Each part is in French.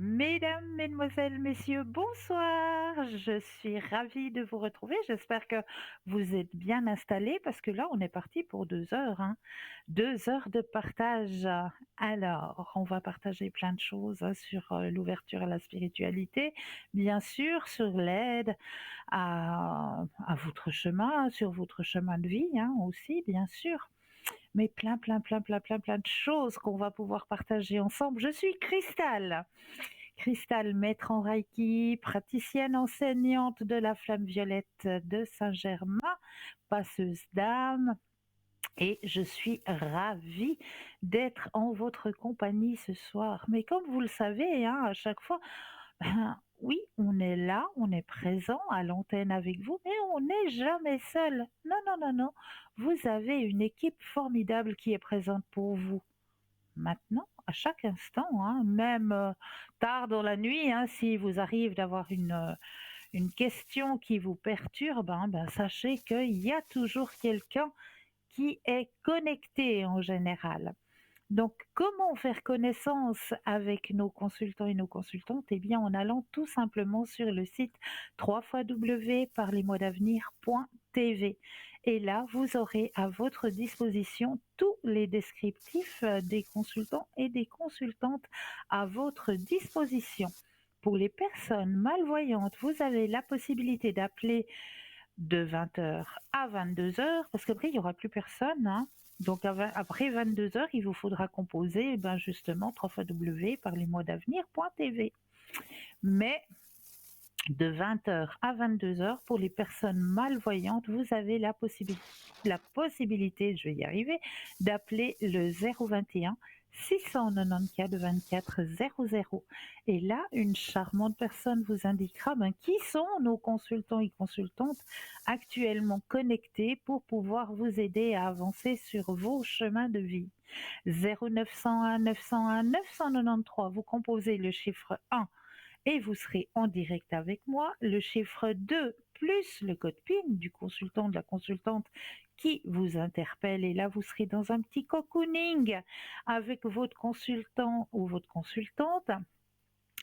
Mesdames, mesdemoiselles, messieurs, bonsoir. Je suis ravie de vous retrouver. J'espère que vous êtes bien installés parce que là, on est parti pour 2 heures, hein. 2 heures de partage. Alors, on va partager plein de choses, hein, sur, l'ouverture à la spiritualité, bien sûr, sur l'aide à votre chemin, sur votre chemin de vie, hein, aussi, bien sûr. Mais plein de choses qu'on va pouvoir partager ensemble. Je suis Cristal. Cristal, maître en Reiki, praticienne enseignante de la flamme violette de Saint-Germain, passeuse d'âme, et je suis ravie d'être en votre compagnie ce soir. Mais comme vous le savez, hein, à chaque fois, ben, oui, on est là, on est présent à l'antenne avec vous, mais on n'est jamais seul. Non, non, non, non. Vous avez une équipe formidable qui est présente pour vous. Maintenant, à chaque instant, hein, même, tard dans la nuit, hein, s'il vous arrive d'avoir une question qui vous perturbe, hein, ben, sachez qu'il y a toujours quelqu'un qui est connecté en général. Donc, comment faire connaissance avec nos consultants et nos consultantes? Eh bien, en allant tout simplement sur le site www.parlez-moi-d'avenir.tv. Et là, vous aurez à votre disposition tous les descriptifs des consultants et des consultantes à votre disposition. Pour les personnes malvoyantes, vous avez la possibilité d'appeler de 20 heures à 22 heures, parce qu'après, il n'y aura plus personne, hein. Donc, après 22 heures, il vous faudra composer, eh ben justement, www.parlez-moi-d'avenir.tv. Mais de 20 heures à 22 heures, pour les personnes malvoyantes, vous avez la possibilité, je vais y arriver, d'appeler le 021 694 24 00. Et là, une charmante personne vous indiquera qui sont nos consultants et consultantes actuellement connectés pour pouvoir vous aider à avancer sur vos chemins de vie. 0901 901 993, vous composez le chiffre 1 et vous serez en direct avec moi. Le chiffre 2 plus le code PIN du consultant, de la consultante qui vous interpelle, et là vous serez dans un petit cocooning avec votre consultant ou votre consultante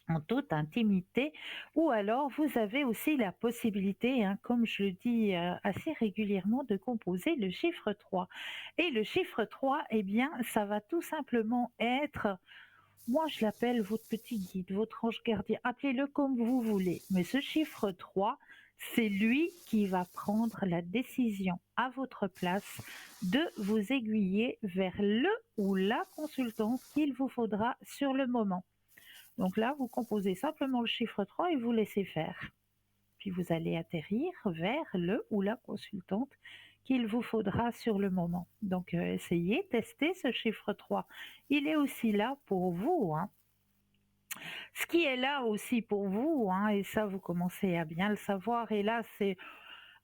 en toute intimité. Ou alors vous avez aussi la possibilité, hein, comme je le dis assez régulièrement, de composer le chiffre 3. Et le chiffre 3, eh bien, ça va tout simplement être, moi, je l'appelle votre petit guide, votre ange gardien, appelez-le comme vous voulez. Mais ce chiffre 3, c'est lui qui va prendre la décision à votre place de vous aiguiller vers le ou la consultante qu'il vous faudra sur le moment. Donc là, vous composez simplement le chiffre 3 et vous laissez faire. Puis vous allez atterrir vers le ou la consultante qu'il vous faudra sur le moment. Donc essayez, testez ce chiffre 3. Il est aussi là pour vous, hein. Ce qui est là aussi pour vous, hein, et ça vous commencez à bien le savoir, et là c'est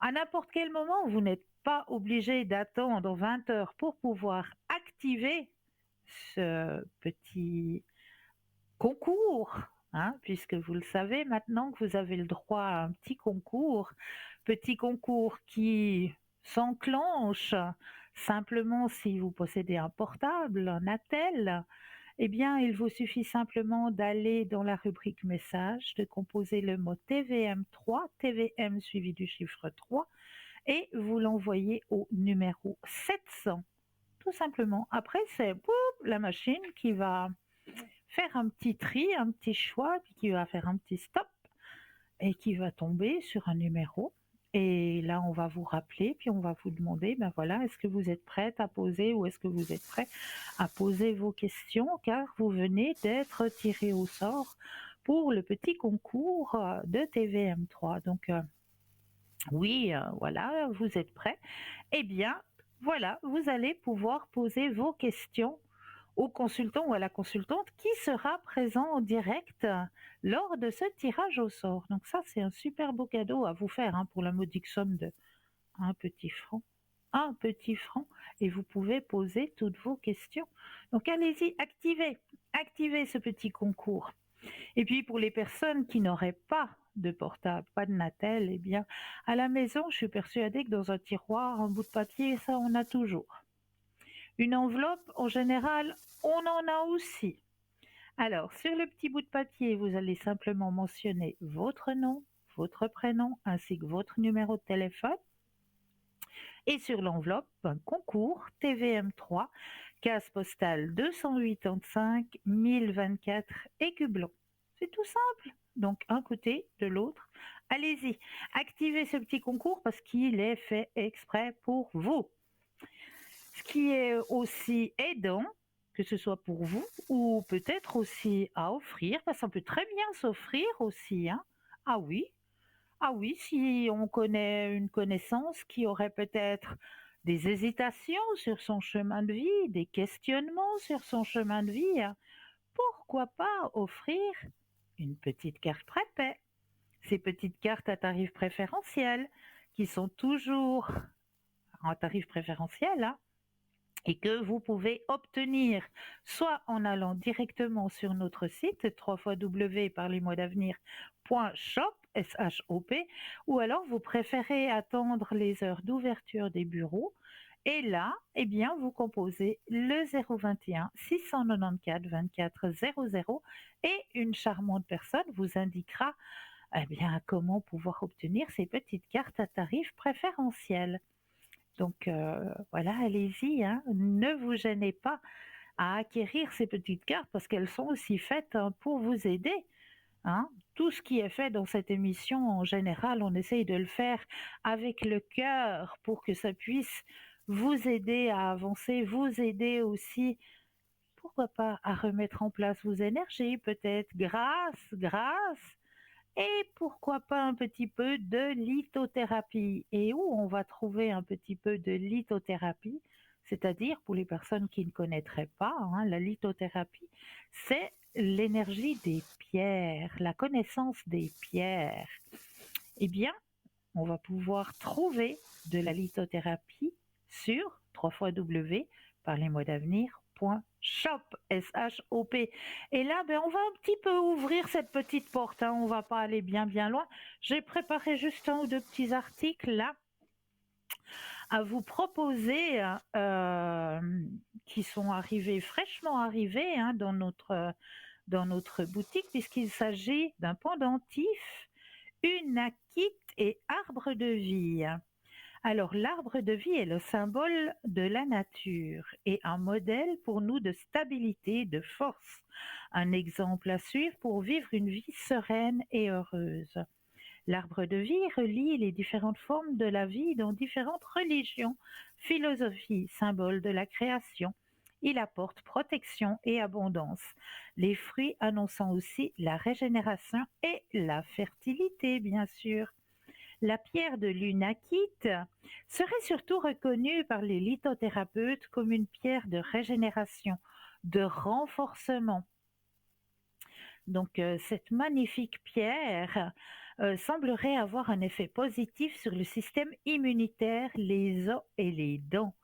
à n'importe quel moment, vous n'êtes pas obligé d'attendre 20 heures pour pouvoir activer ce petit concours, hein, puisque vous le savez maintenant que vous avez le droit à un petit concours qui s'enclenche simplement si vous possédez un portable, un attel. Eh bien, il vous suffit simplement d'aller dans la rubrique message, de composer le mot TVM3, TVM suivi du chiffre 3, et vous l'envoyez au numéro 700. Tout simplement. Après, c'est la machine qui va faire un petit tri, un petit choix, puis qui va faire un petit stop et qui va tomber sur un numéro. Et là, on va vous rappeler, puis on va vous demander, ben voilà, est-ce que vous êtes prête à poser, ou est-ce que vous êtes prêt à poser vos questions, car vous venez d'être tiré au sort pour le petit concours de TVM3. Donc oui, voilà, vous êtes prêts. Eh bien, voilà, vous allez pouvoir poser vos questions au consultant ou à la consultante qui sera présent en direct lors de ce tirage au sort. Donc ça, c'est un super beau cadeau à vous faire, hein, pour la modique somme de un petit franc. Un petit franc, et vous pouvez poser toutes vos questions. Donc allez-y, activez ce petit concours. Et puis pour les personnes qui n'auraient pas de portable, pas de Natel, eh bien à la maison, je suis persuadée que dans un tiroir, un bout de papier, ça on a toujours. Une enveloppe, en général, on en a aussi. Alors, sur le petit bout de papier, vous allez simplement mentionner votre nom, votre prénom ainsi que votre numéro de téléphone. Et sur l'enveloppe, un concours TVM3, case postale 285 1024 Écublon. C'est tout simple. Donc, un côté, de l'autre. Allez-y, activez ce petit concours parce qu'il est fait exprès pour vous. Ce qui est aussi aidant, que ce soit pour vous ou peut-être aussi à offrir, parce que ça peut très bien s'offrir aussi, hein. Ah oui, ah oui, si on connaît une connaissance qui aurait peut-être des hésitations sur son chemin de vie, des questionnements sur son chemin de vie, hein, pourquoi pas offrir une petite carte prépay? Ces petites cartes à tarif préférentiel qui sont toujours en tarif préférentiel, hein, et que vous pouvez obtenir soit en allant directement sur notre site www.parlez-moi-d'avenir.shop, S-H-O-P, ou alors vous préférez attendre les heures d'ouverture des bureaux et là, eh bien, vous composez le 021 694 24 00 et une charmante personne vous indiquera eh bien, comment pouvoir obtenir ces petites cartes à tarif préférentiel. Donc voilà, allez-y, hein, ne vous gênez pas à acquérir ces petites cartes parce qu'elles sont aussi faites hein, pour vous aider, hein. Tout ce qui est fait dans cette émission, en général, on essaye de le faire avec le cœur pour que ça puisse vous aider à avancer, vous aider aussi, pourquoi pas, à remettre en place vos énergies, peut-être grâce et pourquoi pas un petit peu de lithothérapie. Et où on va trouver un petit peu de lithothérapie, c'est-à-dire pour les personnes qui ne connaîtraient pas, hein, la lithothérapie, c'est l'énergie des pierres, la connaissance des pierres. Eh bien, on va pouvoir trouver de la lithothérapie sur www.parlez-moi-d'avenir.shop, S-H-O-P. Et là, ben, on va un petit peu ouvrir cette petite porte, hein. On va pas aller bien loin. J'ai préparé juste un ou deux petits articles là à vous proposer, qui sont arrivés, fraîchement arrivés hein, dans notre boutique, puisqu'il s'agit d'un pendentif, une akite et arbre de vie. Alors, l'arbre de vie est le symbole de la nature et un modèle pour nous de stabilité, de force. Un exemple à suivre pour vivre une vie sereine et heureuse. L'arbre de vie relie les différentes formes de la vie dans différentes religions, philosophies, symboles de la création. Il apporte protection et abondance, les fruits annonçant aussi la régénération et la fertilité, bien sûr. La pierre de l'unakite serait surtout reconnue par les lithothérapeutes comme une pierre de régénération, de renforcement. Donc cette magnifique pierre semblerait avoir un effet positif sur le système immunitaire, les os et les dents.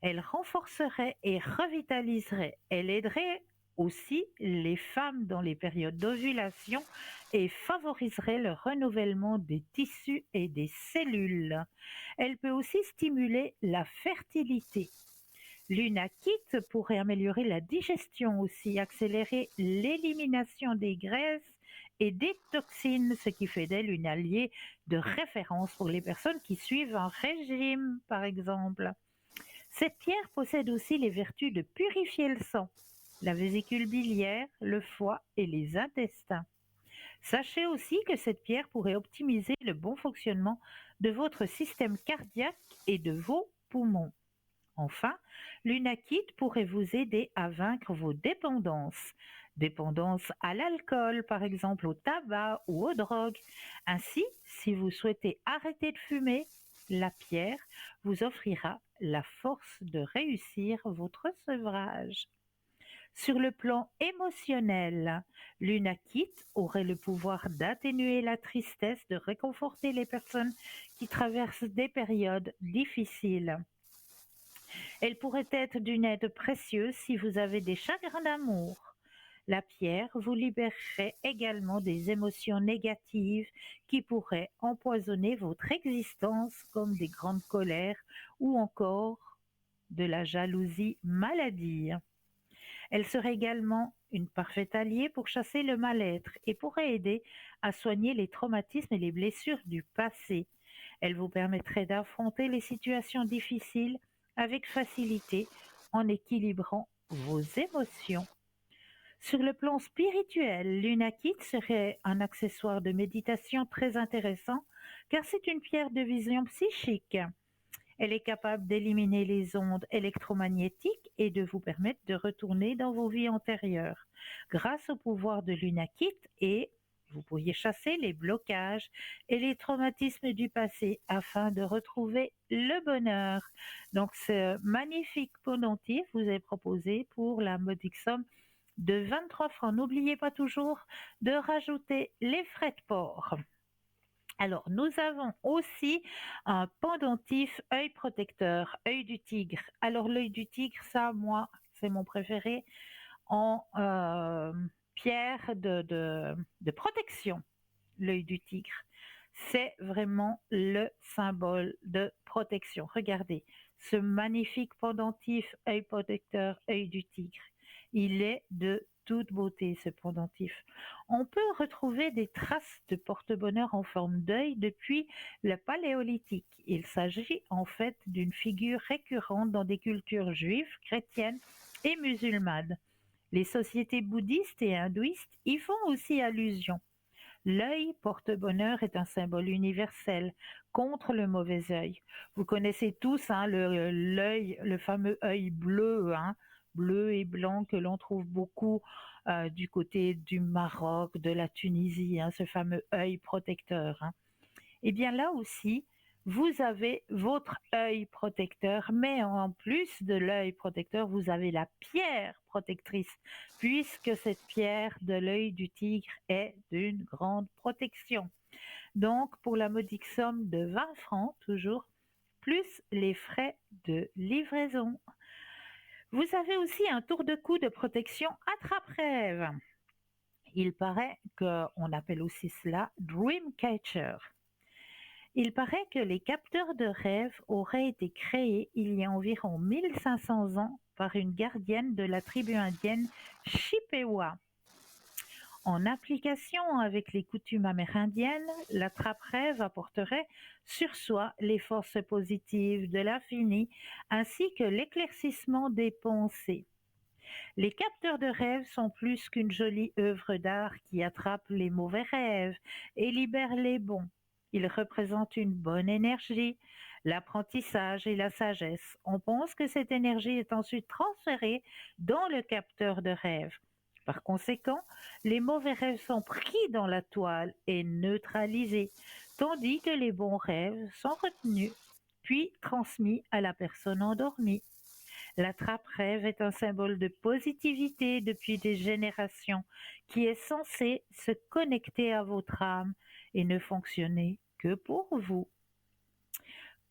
Elle renforcerait et revitaliserait. Elle aiderait aussi les femmes dans les périodes d'ovulation et favoriserait le renouvellement des tissus et des cellules. Elle peut aussi stimuler la fertilité. L'unakite pourrait améliorer la digestion aussi, accélérer l'élimination des graisses et des toxines, ce qui fait d'elle une alliée de référence pour les personnes qui suivent un régime, par exemple. Cette pierre possède aussi les vertus de purifier le sang, la vésicule biliaire, le foie et les intestins. Sachez aussi que cette pierre pourrait optimiser le bon fonctionnement de votre système cardiaque et de vos poumons. Enfin, l'unakite pourrait vous aider à vaincre vos dépendances. Dépendance à l'alcool, par exemple au tabac ou aux drogues. Ainsi, si vous souhaitez arrêter de fumer, la pierre vous offrira la force de réussir votre sevrage. Sur le plan émotionnel, l'unakite aurait le pouvoir d'atténuer la tristesse, de réconforter les personnes qui traversent des périodes difficiles. Elle pourrait être d'une aide précieuse si vous avez des chagrins d'amour. La pierre vous libérerait également des émotions négatives qui pourraient empoisonner votre existence comme des grandes colères ou encore de la jalousie maladie. Elle serait également une parfaite alliée pour chasser le mal-être et pourrait aider à soigner les traumatismes et les blessures du passé. Elle vous permettrait d'affronter les situations difficiles avec facilité en équilibrant vos émotions. Sur le plan spirituel, l'unakit serait un accessoire de méditation très intéressant car c'est une pierre de vision psychique. Elle est capable d'éliminer les ondes électromagnétiques et de vous permettre de retourner dans vos vies antérieures. Grâce au pouvoir de l'unakit, et vous pourriez chasser les blocages et les traumatismes du passé afin de retrouver le bonheur. Donc ce magnifique pendentif vous est proposé pour la modique somme de 23 francs. N'oubliez pas toujours de rajouter les frais de port. Alors, nous avons aussi un pendentif œil protecteur, œil du tigre. Alors, l'œil du tigre, ça, moi, c'est mon préféré en pierre de protection. L'œil du tigre, c'est vraiment le symbole de protection. Regardez, ce magnifique pendentif œil protecteur, œil du tigre. Il est de toute beauté, ce pendentif. On peut retrouver des traces de porte-bonheur en forme d'œil depuis le Paléolithique. Il s'agit en fait d'une figure récurrente dans des cultures juives, chrétiennes et musulmanes. Les sociétés bouddhistes et hindouistes y font aussi allusion. L'œil porte-bonheur est un symbole universel contre le mauvais œil. Vous connaissez tous l'œil, le fameux œil bleu, bleu et blanc que l'on trouve beaucoup du côté du Maroc, de la Tunisie, ce fameux œil protecteur. Eh bien là aussi, vous avez votre œil protecteur, mais en plus de l'œil protecteur, vous avez la pierre protectrice, puisque cette pierre de l'œil du tigre est d'une grande protection. Donc, pour la modique somme de 20 francs, toujours, plus les frais de livraison. Vous avez aussi un tour de cou de protection attrape-rêve. Il paraît qu'on appelle aussi cela Dreamcatcher. Il paraît que les capteurs de rêves auraient été créés il y a environ 1500 ans par une gardienne de la tribu indienne Chippewa. En application avec les coutumes amérindiennes, l'attrape-rêve apporterait sur soi les forces positives de l'infini ainsi que l'éclaircissement des pensées. Les capteurs de rêves sont plus qu'une jolie œuvre d'art qui attrape les mauvais rêves et libère les bons. Ils représentent une bonne énergie, l'apprentissage et la sagesse. On pense que cette énergie est ensuite transférée dans le capteur de rêve. Par conséquent, les mauvais rêves sont pris dans la toile et neutralisés, tandis que les bons rêves sont retenus, puis transmis à la personne endormie. L'attrape-rêve est un symbole de positivité depuis des générations qui est censé se connecter à votre âme et ne fonctionner que pour vous.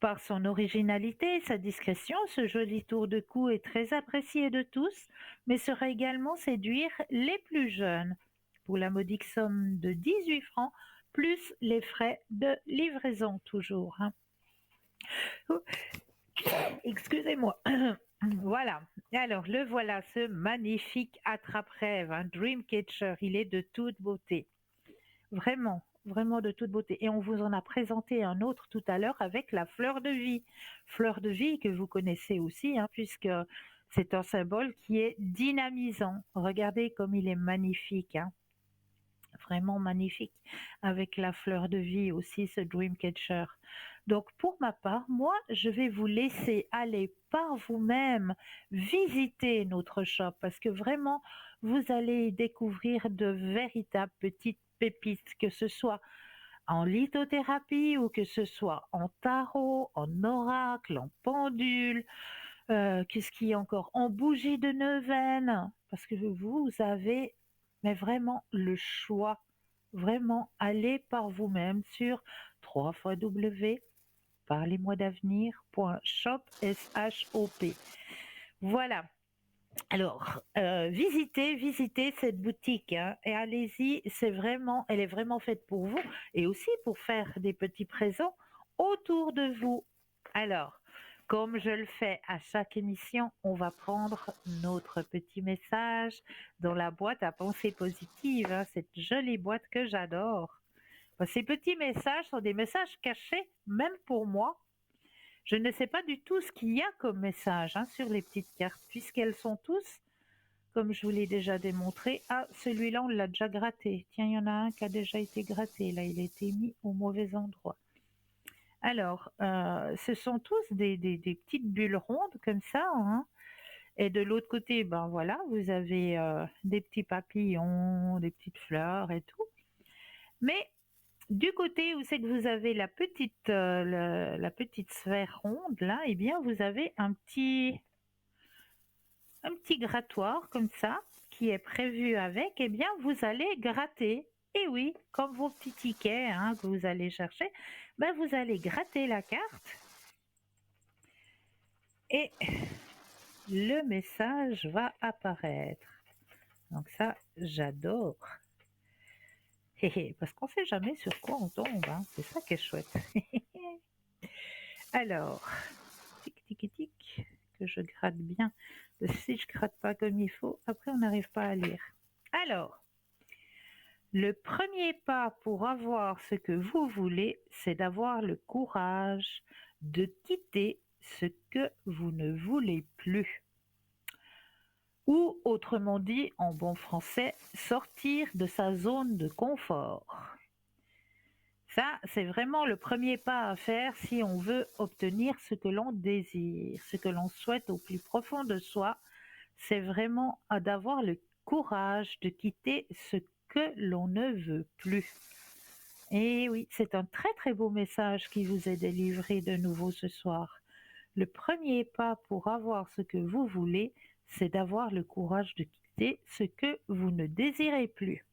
Par son originalité et sa discrétion, ce joli tour de cou est très apprécié de tous, mais saura également séduire les plus jeunes. Pour la modique somme de 18 francs, plus les frais de livraison toujours. Excusez-moi. Voilà. Alors, le voilà, ce magnifique attrape-rêve, un Dreamcatcher. Il est de toute beauté. Vraiment, vraiment de toute beauté. Et on vous en a présenté un autre tout à l'heure avec la fleur de vie. Fleur de vie que vous connaissez aussi, puisque c'est un symbole qui est dynamisant. Regardez comme il est magnifique. Vraiment magnifique, avec la fleur de vie aussi, ce Dreamcatcher. Donc pour ma part, moi, je vais vous laisser aller par vous-même visiter notre shop parce que vraiment, vous allez découvrir de véritables petites pépites, que ce soit en lithothérapie ou que ce soit en tarot, en oracle, en pendule, qu'est-ce qu'il y a encore? En bougie de neuvaine, parce que vous avez mais vraiment le choix. Vraiment, allez par vous-même sur www.parlez-moi-d'avenir.shop. S-H-O-P. Voilà. Alors, visitez cette boutique et allez-y. Elle est vraiment faite pour vous et aussi pour faire des petits présents autour de vous. Alors, Comme je le fais à chaque émission, on va prendre notre petit message dans la boîte à pensée positive, hein, cette jolie boîte que j'adore. Ces petits messages sont des messages cachés, même pour moi. Je ne sais pas du tout ce qu'il y a comme message sur les petites cartes, puisqu'elles sont tous, comme je vous l'ai déjà démontré. Ah, celui-là, on l'a déjà gratté. Tiens, il y en a un qui a déjà été gratté. Là, il a été mis au mauvais endroit. Alors, ce sont tous des petites bulles rondes comme ça, hein. Et de l'autre côté, ben voilà, vous avez des petits papillons, des petites fleurs et tout. Mais du côté où c'est que vous avez la petite sphère ronde, là, eh bien, vous avez un petit grattoir comme ça qui est prévu avec. Eh bien, vous allez gratter. Et oui, comme vos petits tickets que vous allez chercher, ben, vous allez gratter la carte et le message va apparaître. Donc ça, j'adore. Parce qu'on ne sait jamais sur quoi on tombe, hein. C'est ça qui est chouette. Alors, tic tic tic, que je gratte bien. Parce que si je gratte pas comme il faut, après on n'arrive pas à lire. Alors, le premier pas pour avoir ce que vous voulez, c'est d'avoir le courage de quitter ce que vous ne voulez plus. Ou autrement dit, en bon français, sortir de sa zone de confort. Ça, c'est vraiment le premier pas à faire si on veut obtenir ce que l'on désire, ce que l'on souhaite au plus profond de soi. C'est vraiment d'avoir le courage de quitter ce que l'on ne veut plus. Et oui, c'est un très très beau message qui vous est délivré de nouveau ce soir. Le premier pas pour avoir ce que vous voulez, c'est d'avoir le courage de quitter ce que vous ne désirez plus.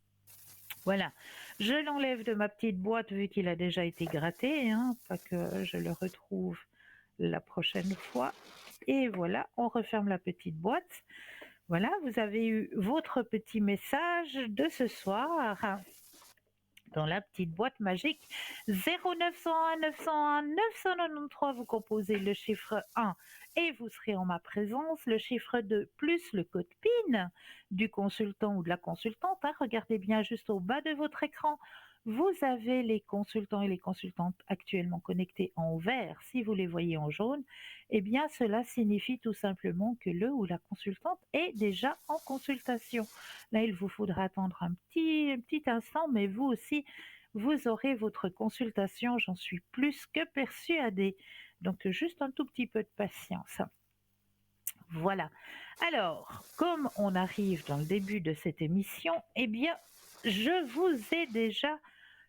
Voilà, je l'enlève de ma petite boîte vu qu'il a déjà été gratté, pas que je le retrouve la prochaine fois. Et voilà, on referme la petite boîte. Voilà, vous avez eu votre petit message de ce soir dans la petite boîte magique 0901 901 993. Vous composez le chiffre 1 et vous serez en ma présence. Le chiffre 2 plus le code PIN du consultant ou de la consultante. Regardez bien juste au bas de votre écran. Vous avez les consultants et les consultantes actuellement connectés en vert. Si vous les voyez en jaune, eh bien cela signifie tout simplement que le ou la consultante est déjà en consultation. Là, il vous faudra attendre un petit instant, mais vous aussi, vous aurez votre consultation, j'en suis plus que persuadée. Donc, juste un tout petit peu de patience. Voilà. Alors, comme on arrive dans le début de cette émission, eh bien, je vous ai déjà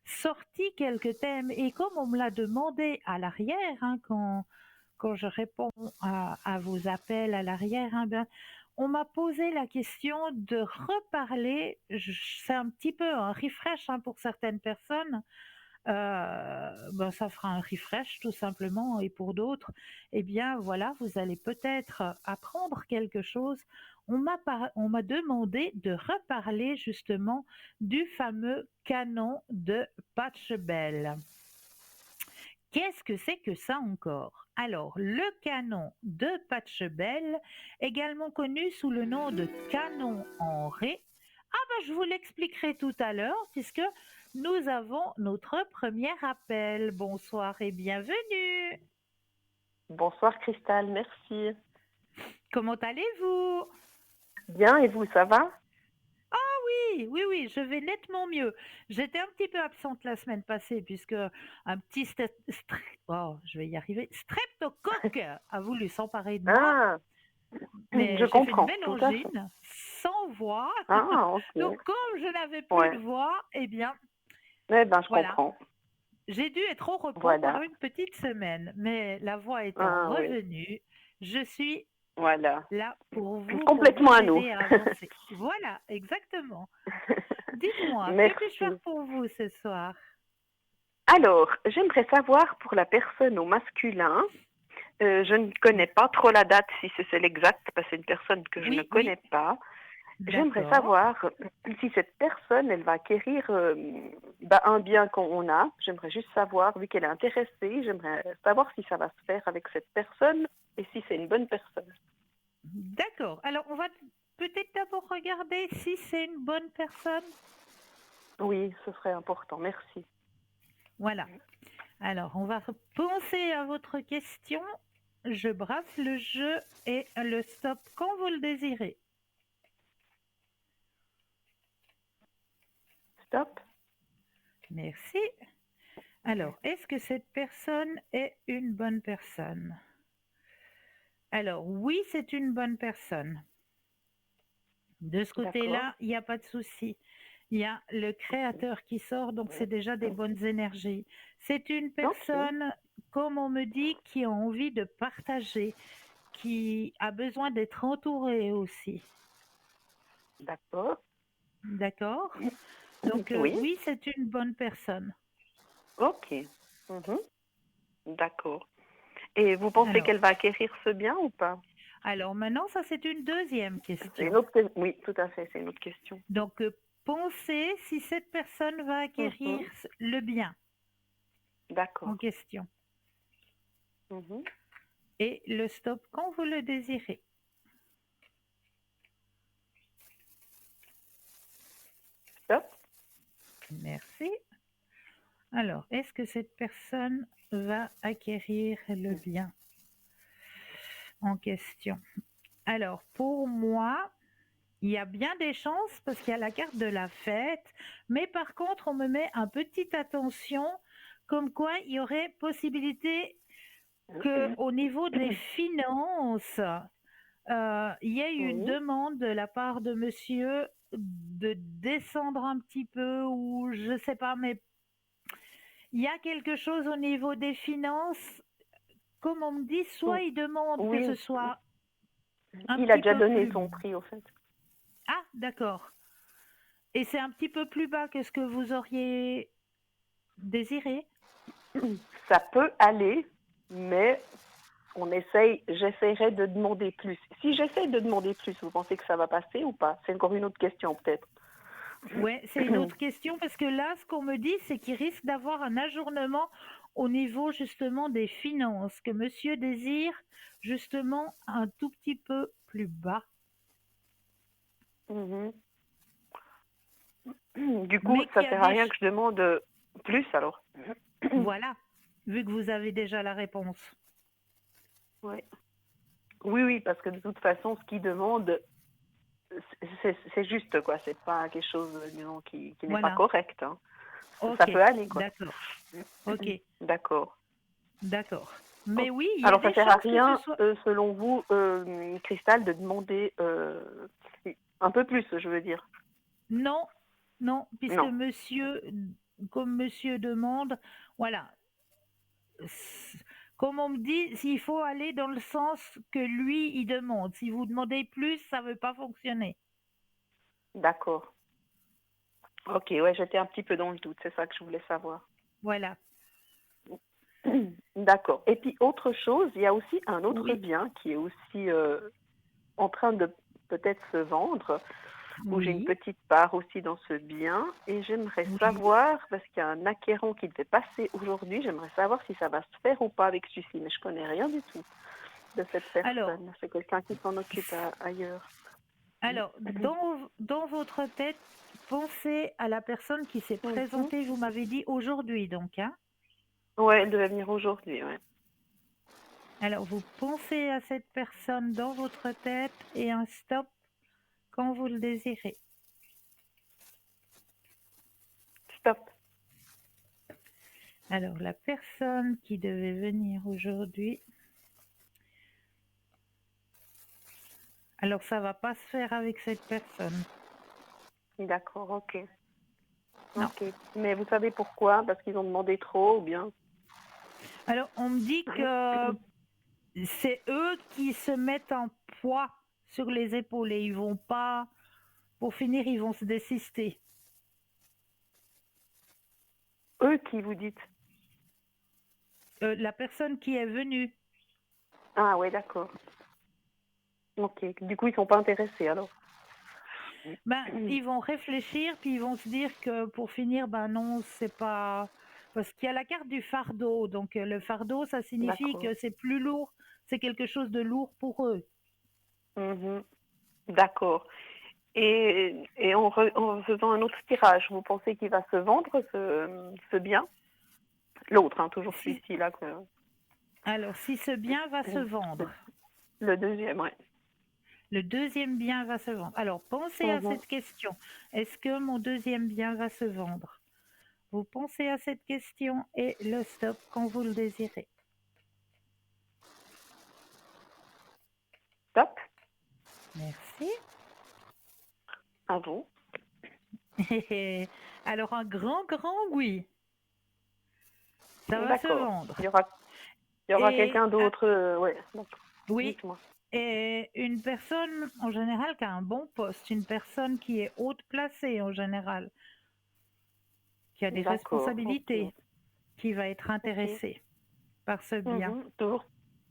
sorti quelques thèmes. Et comme on me l'a demandé à l'arrière, quand je réponds à vos appels à l'arrière, on m'a posé la question de reparler. C'est un petit peu un refresh pour certaines personnes. Ça fera un refresh tout simplement, et pour d'autres, eh bien voilà, vous allez peut-être apprendre quelque chose. On m'a demandé de reparler justement du fameux canon de Pachelbel. Qu'est-ce que c'est que ça encore? Alors, le canon de Pachelbel, également connu sous le nom de canon en Ré. Je vous l'expliquerai tout à l'heure puisque nous avons notre premier appel. Bonsoir et bienvenue. Bonsoir Cristal, merci. Comment allez-vous? Bien, et vous, ça va? Oui, je vais nettement mieux. J'étais un petit peu absente la semaine passée puisque un petit je vais y arriver, streptocoque a voulu s'emparer de moi. Mais Je j'ai fait une comprends, belle tout à fait. angine, sans voix. Ok. Donc comme je n'avais plus de voix, eh bien, Je voilà. comprends. J'ai dû être au repos Voilà. pendant une petite semaine, mais la voix étant revenue, je suis là pour vous, complètement pour à vous nous. aider à avancer. Voilà, exactement. Dites-moi, que puis-je faire pour vous ce soir? Alors, j'aimerais savoir pour la personne au masculin, je ne connais pas trop la date, si c'est celle exacte, parce que c'est une personne que je ne connais pas. J'aimerais D'accord. savoir si cette personne, elle va acquérir un bien qu'on a. J'aimerais juste savoir, vu qu'elle est intéressée, j'aimerais savoir si ça va se faire avec cette personne et si c'est une bonne personne. D'accord. Alors, on va peut-être d'abord regarder si c'est une bonne personne. Oui, ce serait important. Merci. Voilà. Alors, on va penser à votre question. Je brasse le jeu et le stop quand vous le désirez. Stop. Merci. Alors, est-ce que cette personne est une bonne personne? Alors, oui, c'est une bonne personne. De ce D'accord. côté-là, il n'y a pas de souci. Il y a le créateur qui sort, donc c'est déjà des bonnes énergies. C'est une Ok. personne, comme on me dit, qui a envie de partager, qui a besoin d'être entourée aussi. D'accord. D'accord? Donc Oui. oui, c'est une bonne personne. Ok. Mhm. D'accord. Et vous pensez Alors, qu'elle va acquérir ce bien ou pas? alors maintenant, ça c'est une deuxième C'est une question. autre Oui, tout à fait, c'est une autre question. Donc pensez si cette personne va acquérir Mhm. le bien en D'accord. question. Mhm. Et le stop quand vous le désirez. Stop. Merci. Alors, est-ce que cette personne va acquérir le bien en question? Alors, pour moi, il y a bien des chances parce qu'il y a la carte de la fête, mais par contre, on me met un petit attention comme quoi il y aurait possibilité que au niveau des finances, il y ait une Oui. demande de la part de monsieur de descendre un petit peu ou je sais pas, mais il y a quelque chose au niveau des finances, comme on me dit, soit il demande que ce Oui, soit un il a petit déjà peu donné plus... son prix, au fait. Ah, d'accord. Et c'est un petit peu plus bas que ce que vous auriez désiré? Ça peut aller, mais j'essaierai de demander plus. Si j'essaie de demander plus, vous pensez que ça va passer ou pas? C'est encore une autre question, peut-être. Ouais, c'est une autre question parce que là, ce qu'on me dit, c'est qu'il risque d'avoir un ajournement au niveau justement des finances, que monsieur désire justement un tout petit peu plus bas. Mhm. Du coup, Mais ça qu'il y a sert à des... rien que je demande plus, alors. Voilà, vu que vous avez déjà la réponse. Ouais. Oui, oui, parce que de toute façon, ce qu'il demande, c'est juste, quoi. C'est pas quelque chose, disons, qui n'est pas Voilà. correct, hein. Ça Ok, peut aller, quoi. d'accord. Ok, D'accord. d'accord. Ok. Mais oui, il y a Alors, ça des sert à chances que ce rien, soit... selon vous, Cristal, de demander un peu plus, je veux dire. Non, non, puisque Non. monsieur, comme monsieur demande, voilà. Comme on me dit, s'il faut aller dans le sens que lui, il demande. Si vous demandez plus, ça ne veut pas fonctionner. D'accord. Ok, ouais, j'étais un petit peu dans le doute, c'est ça que je voulais savoir. Voilà. D'accord. Et puis, autre chose, il y a aussi un autre Oui, bien qui est aussi en train de peut-être se vendre, où j'ai une oui, petite part aussi dans ce bien. Et j'aimerais oui. savoir, parce qu'il y a un acquérant qui devait passer aujourd'hui, j'aimerais savoir si ça va se faire ou pas avec celui-ci. Mais je connais rien du tout de cette Alors, personne. C'est quelqu'un qui s'en occupe ailleurs. alors dans votre tête, pensez à la personne qui s'est Mhm. présentée, vous m'avez dit aujourd'hui, donc, hein. Ouais, elle devait venir aujourd'hui, ouais. Alors, vous pensez à cette personne dans votre tête et un stop quand vous le désirez. Stop. Alors, la personne qui devait venir aujourd'hui, alors ça va pas se faire avec cette personne. D'accord, ok. Non. Ok. Mais vous savez pourquoi? Parce qu'ils ont demandé trop ou bien? Alors, on me dit que c'est eux qui se mettent un poids sur les épaules et ils vont pas, pour finir, ils vont se désister. Eux qui vous dites? La personne qui est venue, Ah ouais, d'accord. Ok. Du coup, ils sont pas intéressés alors. Ben, ils vont réfléchir, puis ils vont se dire que pour finir, ben non, c'est pas... Parce qu'il y a la carte du fardeau. Donc le fardeau, ça signifie D'accord. que c'est plus lourd, c'est quelque chose de lourd pour eux. Mhm. D'accord. Et en faisant un autre tirage, vous pensez qu'il va se vendre, ce bien? L'autre, hein, toujours Si, celui-ci, là. alors, si ce bien va se vendre, Le deuxième, ouais. le deuxième bien va se vendre. Alors, pensez à Mhm. cette question. Est-ce que mon deuxième bien va se vendre? Vous pensez à cette question et le stop quand vous le désirez. Top, Merci. à vous. Alors, un grand oui. Ça va se D'accord. vendre. Il y aura Et quelqu'un d'autre, ouais. D'accord. oui, Dites-moi. et une personne en général qui a un bon poste, une personne qui est haute placée en général, qui a des D'accord, ok. responsabilités, qui va être Ok. intéressée par ce bien. Mhm.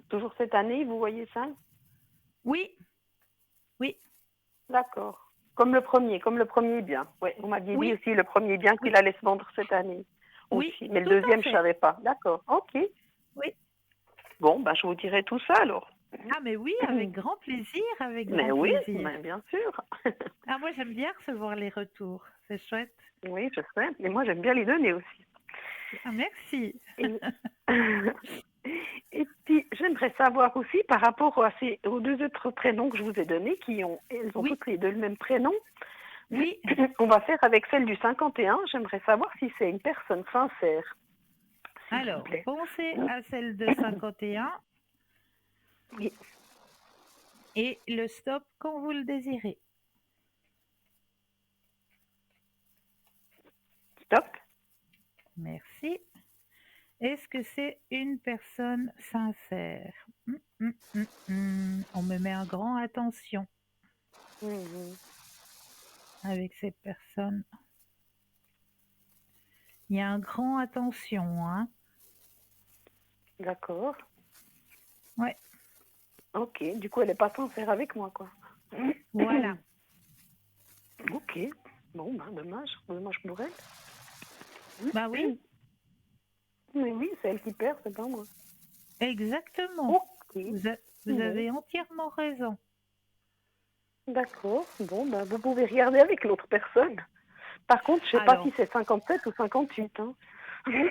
Toujours cette année, vous voyez ça? Oui, oui, D'accord. Comme le premier bien. Oui, vous m'aviez dit oui, aussi le premier bien qu'il oui, allait se vendre cette année oui, aussi. Mais le tout à deuxième, je fait. savais pas. D'accord. Ok. Oui. Bon, ben, je vous dirai tout ça alors. Ah, mais oui, avec grand plaisir, avec Mais grand oui, plaisir. mais bien sûr. Ah, moi, j'aime bien recevoir les retours. C'est chouette. Oui, je sais. Mais moi, j'aime bien les donner aussi. Ah, merci. Et, et puis, j'aimerais savoir aussi par rapport aux deux autres prénoms que je vous ai donnés, elles ont Oui, toutes les deux le même prénom. oui. On va faire avec celle du 51. J'aimerais savoir si c'est une personne sincère, s'il vous Alors, plaît. pensez à celle de 51 Oui, et le stop quand vous le désirez. stop. Merci. Est-ce que c'est une personne sincère? On me met un grand attention Mhm. avec cette personne. Il y a un grand attention, hein? D'accord. Ouais, Ok. Du coup, elle n'est pas sincère avec moi, quoi. voilà. Ok. Bon, ben, dommage. Dommage pour elle. Bah oui, Mais oui, c'est elle qui perd, c'est pas moi. exactement. Ok. Vous, vous Bon, avez entièrement raison. d'accord. Bon, ben, vous pouvez regarder avec l'autre personne. Par contre, je sais pas Alors, si c'est 57 ou 58. Hein.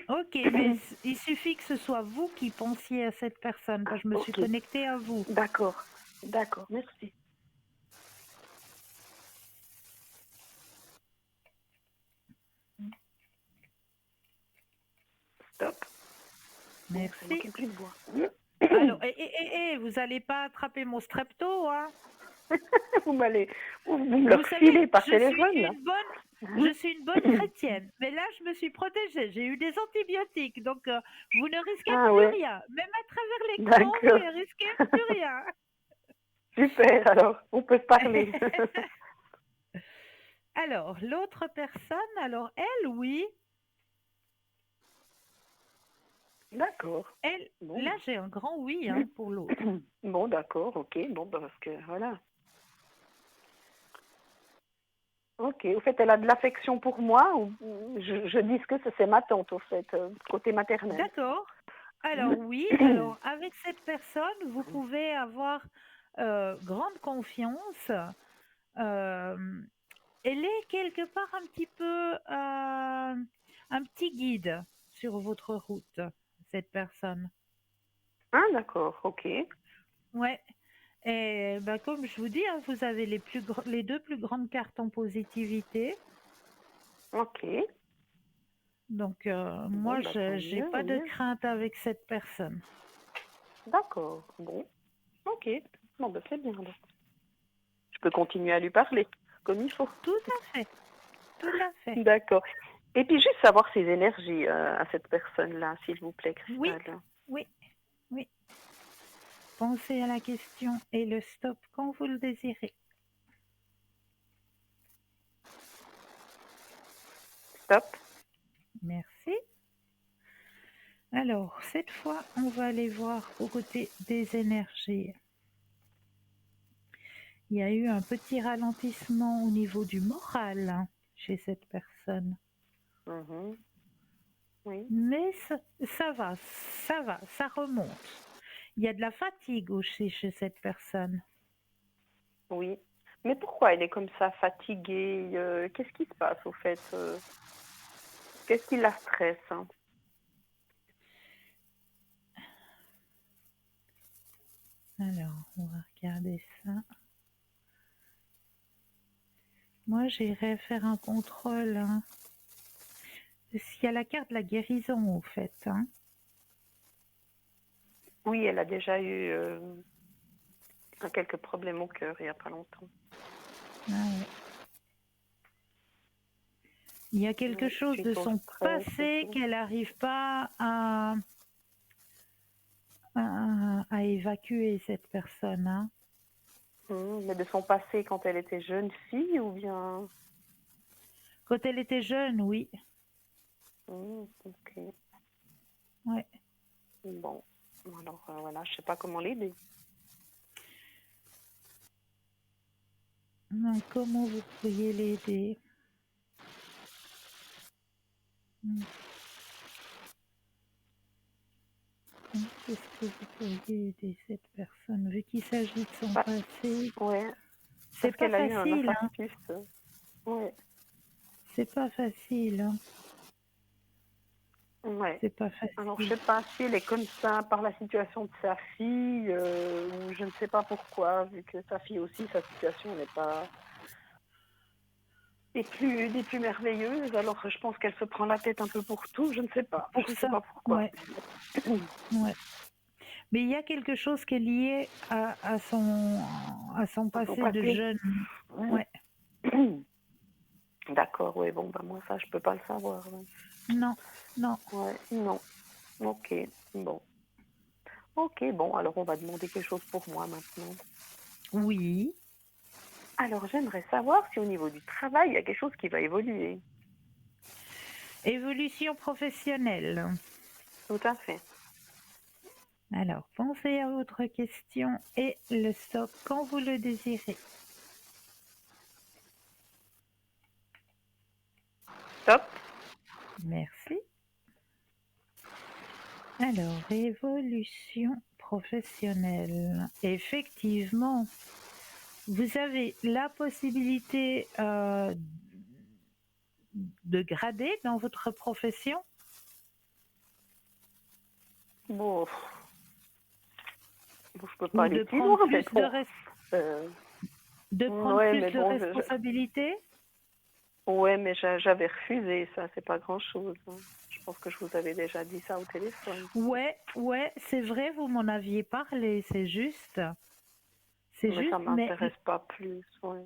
ok, mais il suffit que ce soit vous qui pensiez à cette personne, parce que je me suis Ok. connectée à vous. D'accord. D'accord. Merci. Stop. Bon, ça Merci. manquait plus de voix. Alors, vous n'allez pas attraper mon strepto, hein? vous me le Vous savez, refilez par téléphone, là. je suis une bonne chrétienne, mais là, je me suis protégée. J'ai eu des antibiotiques, donc vous ne risquez Ah plus ouais. rien. Même à travers l'écran, vous D'accord. ne risquez plus rien. Super, alors. On peut se parler. Alors, l'autre personne, alors elle, oui, D'accord. elle, Bon. là, j'ai un grand oui hein, pour l'autre. Bon, d'accord. Ok. Bon, ben, parce que, voilà. Ok. Au fait, elle a de l'affection pour moi ou je dis que c'est ma tante, au fait, côté maternel. D'accord. Alors oui, alors avec cette personne, vous pouvez avoir grande confiance. Euh, Elle est quelque part un petit peu un petit guide sur votre route, cette personne. Ah, d'accord. Ok. Ouais. Et ben, comme je vous dis, hein, vous avez les deux plus grandes cartes en positivité. Ok. Donc Bon, moi, bah, tant j'ai mieux, pas de oui. crainte avec cette personne. D'accord. Bon. Ok. Bon, bah, c'est bien, alors. Je peux continuer à lui parler, comme il faut. Tout à fait, tout à fait. D'accord. Et puis, juste savoir ses énergies à cette personne-là, s'il vous plaît, Oui, Cristal. oui, oui. Pensez à la question et le stop quand vous le désirez. Stop. Merci. Alors, cette fois, on va aller voir au côté des énergies. Il y a eu un petit ralentissement au niveau du moral chez cette personne. Mhm. Oui, Mais ça va, ça remonte. Il y a de la fatigue aussi chez cette personne. oui. Mais pourquoi elle est comme ça, fatiguée? Qu'est-ce qui se passe au fait? Qu'est-ce qui la stresse, hein? Alors, on va regarder ça. Moi, j'irai faire un contrôle. Il y a la carte de la guérison, au fait. Oui, elle a déjà eu quelques problèmes au cœur il n'y a pas longtemps. Ah ouais. Il y a quelque Oui, chose de suite au son stress et passé tout. qu'elle n'arrive pas à évacuer, cette personne. Mais de son passé quand elle était jeune fille ou bien... Quand elle était jeune, oui. Ok. Ouais. Bon, alors voilà, je sais pas comment l'aider. Donc, comment vous pourriez l'aider? Qu'est-ce que vous pourriez aider cette personne, vu qu'il s'agit de son Bah, passé? ouais, C'est parce pas qu'elle a eu un facile, hein. infarctus. Ouais, C'est pas facile, hein. ouais. C'est pas Alors je facile. sais pas si elle est comme ça par la situation de sa fille ou je ne sais pas pourquoi, vu que sa fille aussi, sa situation n'est pas des plus merveilleuses. Alors je pense qu'elle se prend la tête un peu pour tout. Je ne sais pas. Pour Je ne sais ça, pas pourquoi. ouais, ouais. Mais il y a quelque chose qui est lié à son Dans son passé de passé. jeune. Ouais. D'accord, ouais, bon, bah moi ça, je peux pas le savoir. Ouais, Non, non. ouais, non. Ok, bon. Ok, bon, alors on va demander quelque chose pour moi maintenant. Oui. Alors j'aimerais savoir si au niveau du travail, il y a quelque chose qui va évoluer. Évolution professionnelle. Tout à fait. Alors, pensez à votre question et le stop quand vous le désirez. Top. Merci. Alors, évolution professionnelle. Effectivement, vous avez la possibilité de grader dans votre profession. Bon, bon, je peux pas Ou aller de plus prendre loin, mais plus bon. Ouais, mais bon, responsabilités. ouais, mais j'avais refusé ça, c'est pas grand-chose, hein. Je pense que je vous avais déjà dit ça au téléphone. Ouais, ouais, c'est vrai, vous m'en aviez parlé, c'est juste. C'est Mais ça juste, mais m'intéresse pas plus, ouais.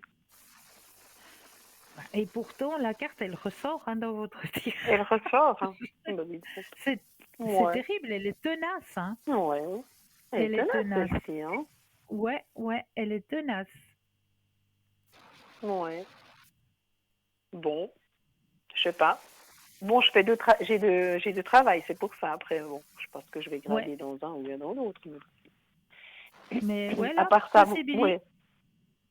et pourtant la carte elle ressort dans votre tir. Elle ressort, hein. Bah, dis donc. C'est Ouais, terrible, elle est tenace, hein. ouais. Elle est Elle est tenace tenace. celle-ci, hein. Ouais, ouais, elle est tenace. Ouais. Bon, je sais pas. Bon, j'ai deux travail, c'est pour ça. Après, bon, je pense que je vais Ouais, grader dans un ou bien dans l'autre. mais À voilà, part ça, ouais.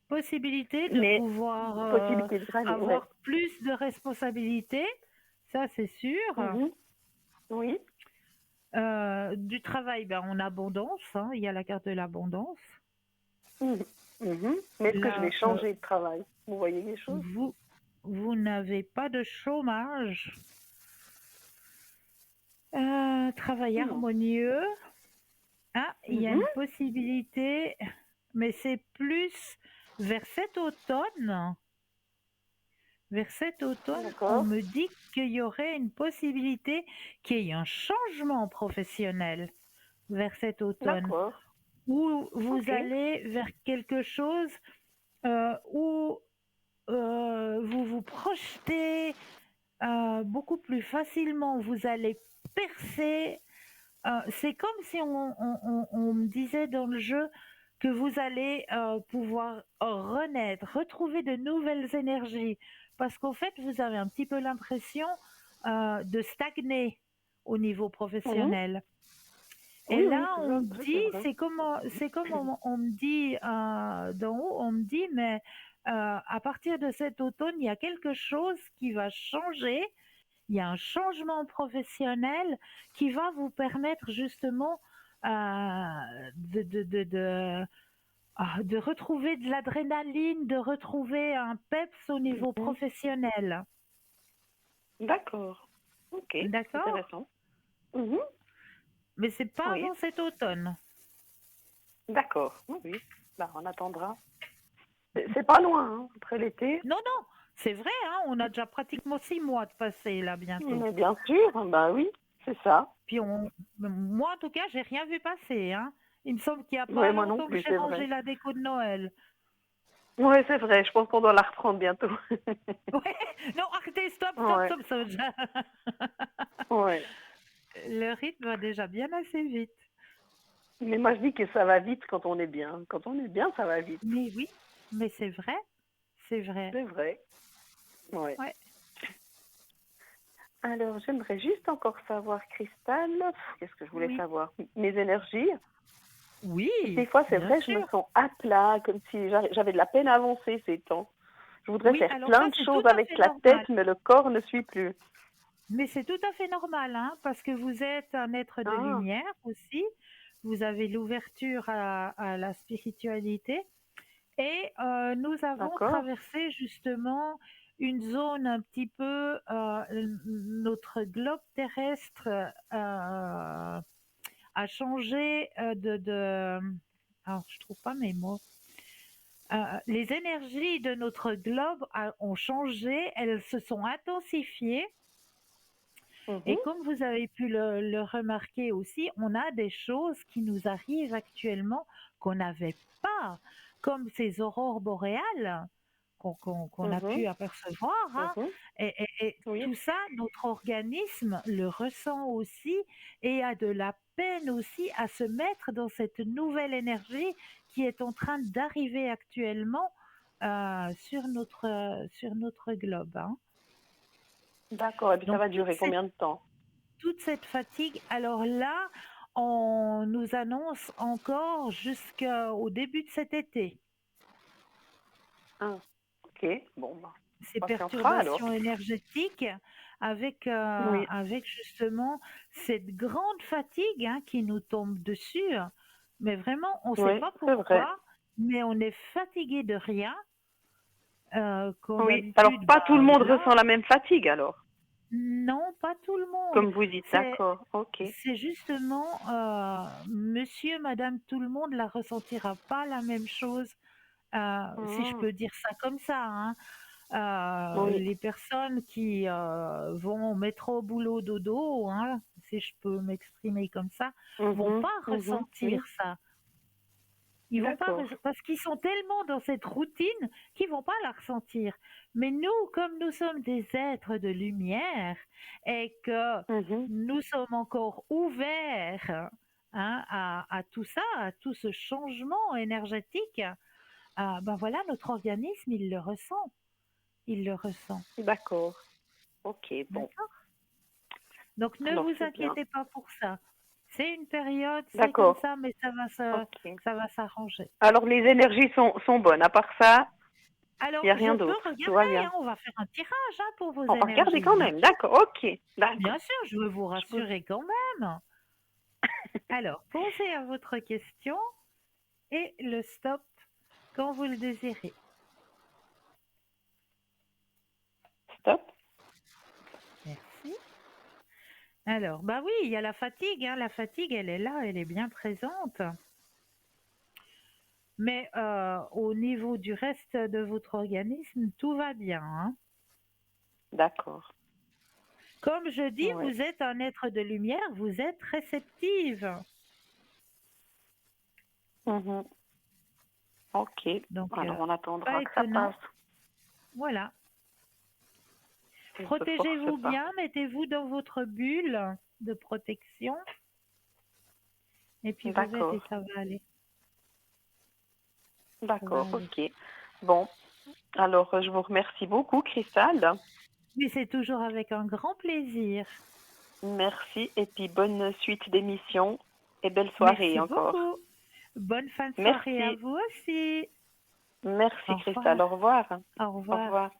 possibilité de Mais pouvoir possibilité de grader, ouais. avoir plus de responsabilités, ça c'est sûr. Mhm. Oui. Du travail, ben, en abondance, hein, il y a la carte de l'abondance. Mhm. Mhm. Mais est-ce que je vais Là, changer de travail? Vous voyez les choses? vous, vous n'avez pas de chômage. Travail Non. harmonieux. Ah, il y a Mhm. une possibilité, mais c'est plus vers cet automne. Vers cet automne, on D'accord. me dit qu'il y aurait une possibilité qu'il y ait un changement professionnel vers cet automne, D'accord. où vous Ok. allez vers quelque chose où vous vous projetez beaucoup plus facilement, vous allez percer. C'est comme si on me disait dans le jeu que vous allez pouvoir renaître, retrouver de nouvelles énergies, parce qu'au fait, vous avez un petit peu l'impression de stagner au niveau Mhm. professionnel. Et Oui, oui, là, c'est on vrai, me c'est dit, vrai. c'est comme on me dit d'en haut, on me dit, mais à partir de cet automne, il y a quelque chose qui va changer. Il y a un changement professionnel qui va vous permettre justement de retrouver de l'adrénaline, de retrouver un peps au niveau Mhm. professionnel. D'accord. Ok, D'accord? intéressant. Mhm. Mais c'est pas Oui, avant cet automne. d'accord. Oui, oui. Bah, on attendra. C'est pas loin, hein, après l'été. Non, non, c'est vrai, hein, on a déjà pratiquement 6 mois de passé là bientôt. Mais bien sûr, bah oui, c'est ça. Puis moi en tout cas, j'ai rien vu passer, hein. Il me semble qu'il n'y a Oui, pas moi non longtemps que plus, j'ai c'est rangé vrai. la déco de Noël. Oui, c'est vrai. Je pense qu'on doit la reprendre bientôt. Ouais, non, arrêtez, stop, stop, Ouais, stop, stop. ouais. Le rythme va déjà bien assez vite. Mais moi, je dis que ça va vite quand on est bien. Quand on est bien, ça va vite. Mais oui, mais c'est vrai, c'est vrai. C'est vrai. Ouais. Ouais. Alors, j'aimerais juste encore savoir, Cristal, qu'est-ce que je voulais Oui, savoir? Mes énergies. Des oui, fois, c'est bien vrai, je me sûr. sens à plat, comme si j'avais de la peine à avancer ces temps. Je voudrais Oui, faire alors ça, plein de c'est tout choses à avec fait la normal. tête, mais le corps ne suit plus. Mais c'est tout à fait normal, hein, parce que vous êtes un être de Ah, lumière aussi. Vous avez l'ouverture à la spiritualité. Et nous avons d'accord. traversé justement une zone un petit peu, notre globe terrestre a changé alors je trouve pas mes mots. Les énergies de notre globe ont changé, elles se sont intensifiées. Mhm, Et comme vous avez pu le remarquer aussi, on a des choses qui nous arrivent actuellement qu'on n'avait pas, comme ces aurores boréales qu'on a mhm, pu apercevoir, hein. mhm. Et Oui, tout ça, notre organisme le ressent aussi et a de la peine aussi à se mettre dans cette nouvelle énergie qui est en train d'arriver actuellement sur notre globe, hein. d'accord. Et puis ça Donc va durer combien de temps? toute cette fatigue, alors là, on nous annonce encore jusqu'au début de cet été. Ah, ok. Bon, bah, Ces on patientera alors. perturbations énergétiques Oui, avec justement cette grande fatigue, hein, qui nous tombe dessus. Mais vraiment, on ne sait oui, pas c'est vrai. pourquoi, mais on est fatigué de rien, quand Oui. Alors, d'habitude, pas tout le monde là, ressent la même fatigue alors, non, pas tout le monde. comme vous dites. C'est D'accord, ok. c'est justement, monsieur, madame, tout le monde la ressentira pas la même chose, si je Ah, peux dire ça comme ça, hein. oui. Les personnes qui vont métro, boulot, dodo, hein, si je peux m'exprimer comme ça, vont Mhm, pas mhm, ressentir oui. ça. Ils vont pas D'accord. parce qu'ils sont tellement dans cette routine qu'ils vont pas la ressentir. Mais nous, comme nous sommes des êtres de lumière et que Mhm. nous sommes encore ouverts, hein, à tout ça, à tout ce changement énergétique, ben voilà, notre organisme, il le ressent. Il le ressent. D'accord. Ok, bon. D'accord. Donc ne Alors, vous c'est bien. inquiétez pas pour ça. C'est une période, c'est comme D'accord. ça, mais Ok. ça va s'arranger. Alors, les énergies sont bonnes. À part ça, il n'y Alors, a je rien peux d'autre. Tout va regarder, bien. hein, on va faire un tirage, hein, pour vos On va regarder énergies, quand bien même. sûr. D'accord. Ok. Bien D'accord. sûr, je veux vous Je peux... rassurer quand même. Alors, pensez à votre question et le stop quand vous le désirez. Stop. Merci. Alors, bah oui, il y a la fatigue, hein. La fatigue, elle est là, elle est bien présente. Mais au niveau du reste de votre organisme, tout va bien, hein. D'accord. Comme je dis, Ouais. vous êtes un être de lumière, vous êtes réceptive. Mhm. Ok. Donc, Alors, on pas attendra que ça étonnant. passe. Voilà. On se force Protégez-vous pas. bien, mettez-vous dans votre bulle de protection et puis vous D'accord. verrez, ça va aller. Ça va D'accord. aller. Ok. Bon. Alors, je vous remercie beaucoup, Cristal. Mais c'est toujours avec un grand plaisir. Merci. Et puis, bonne suite d'émission. et belle soirée Merci encore. beaucoup. Bonne fin de soirée à Merci. vous aussi. Merci Au Christelle. revoir. Au revoir. Au Au revoir. revoir.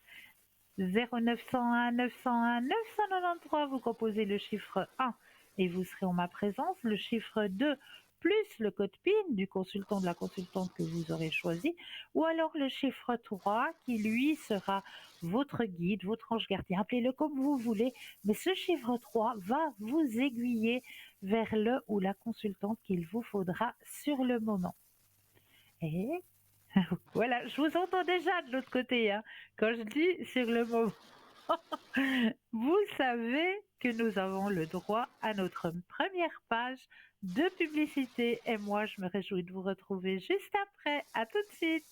0901 901 993, vous composez le chiffre 1 et vous serez en ma présence. Le chiffre 2 plus le code PIN du consultant, de la consultante que vous aurez choisi, ou alors le chiffre 3 qui lui sera votre guide, votre ange gardien, appelez-le comme vous voulez, mais ce chiffre 3 va vous aiguiller vers le ou la consultante qu'il vous faudra sur le moment. Et voilà, je vous entends déjà de l'autre côté, hein, quand je dis sur le moment. Vous savez que nous avons le droit à notre première page de publicité et moi je me réjouis de vous retrouver juste après. À tout de suite.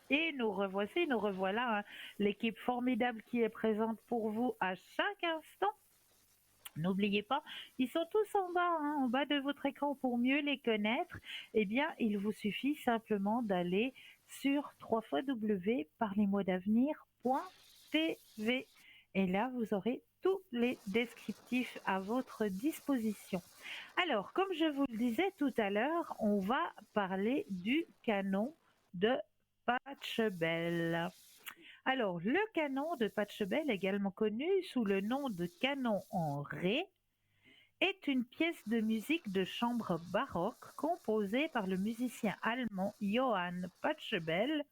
Et nous revoici, nous revoilà, hein, l'équipe formidable qui est présente pour vous à chaque instant. N'oubliez pas, ils sont tous en bas, hein, en bas de votre écran pour mieux les connaître. Eh bien, il vous suffit simplement d'aller sur www.parlez-moi-d'avenir.tv. Et là, vous aurez tous les descriptifs à votre disposition. Alors, comme je vous le disais tout à l'heure, on va parler du canon de Pachelbel. Alors, le canon de Pachelbel, également connu sous le nom de canon en ré, est une pièce de musique de chambre baroque composée par le musicien allemand Johann Pachelbel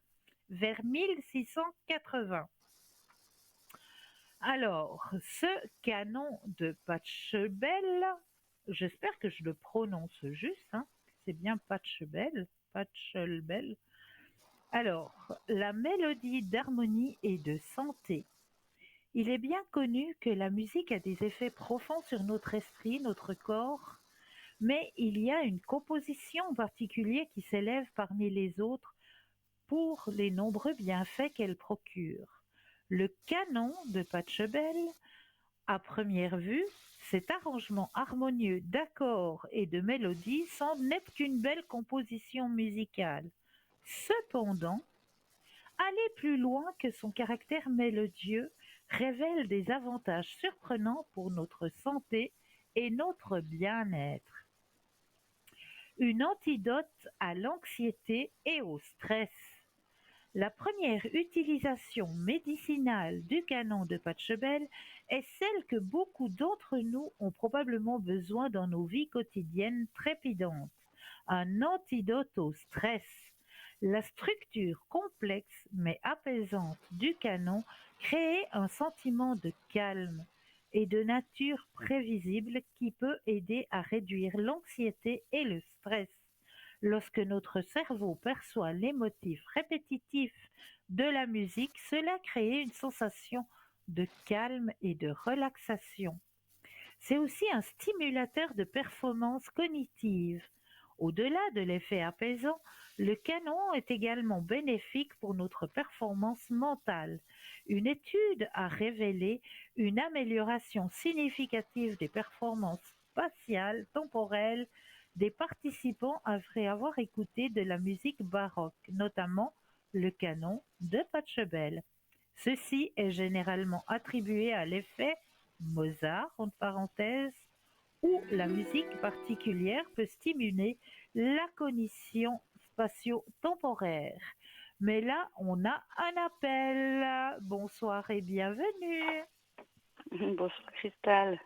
vers 1680. Alors, ce canon de Pachelbel, j'espère que je le prononce juste, hein, c'est bien Pachelbel. Alors, la mélodie d'harmonie et de santé. Il est bien connu que la musique a des effets profonds sur notre esprit, notre corps, mais il y a une composition en particulier qui s'élève parmi les autres pour les nombreux bienfaits qu'elle procure. Le canon de Pachelbel, à première vue, cet arrangement harmonieux d'accords et de mélodies semble n'être qu'une belle composition musicale. Cependant, aller plus loin que son caractère mélodieux révèle des avantages surprenants pour notre santé et notre bien-être. Une antidote à l'anxiété et au stress. La première utilisation médicinale du canon de Pachelbel est celle que beaucoup d'entre nous ont probablement besoin dans nos vies quotidiennes trépidantes. Un antidote au stress. La structure complexe mais apaisante du canon crée un sentiment de calme et de nature prévisible qui peut aider à réduire l'anxiété et le stress. Lorsque notre cerveau perçoit les motifs répétitifs de la musique, cela crée une sensation de calme et de relaxation. C'est aussi un stimulateur de performance cognitive. Au-delà de l'effet apaisant, le canon est également bénéfique pour notre performance mentale. Une étude a révélé une amélioration significative des performances spatiales temporelles des participants après avoir écouté de la musique baroque, notamment le canon de Pachelbel. Ceci est généralement attribué à l'effet Mozart, entre parenthèses, où la musique particulière peut stimuler la cognition spatio-temporaire. Mais là, on a un appel. Bonsoir et bienvenue. Bonsoir Christelle.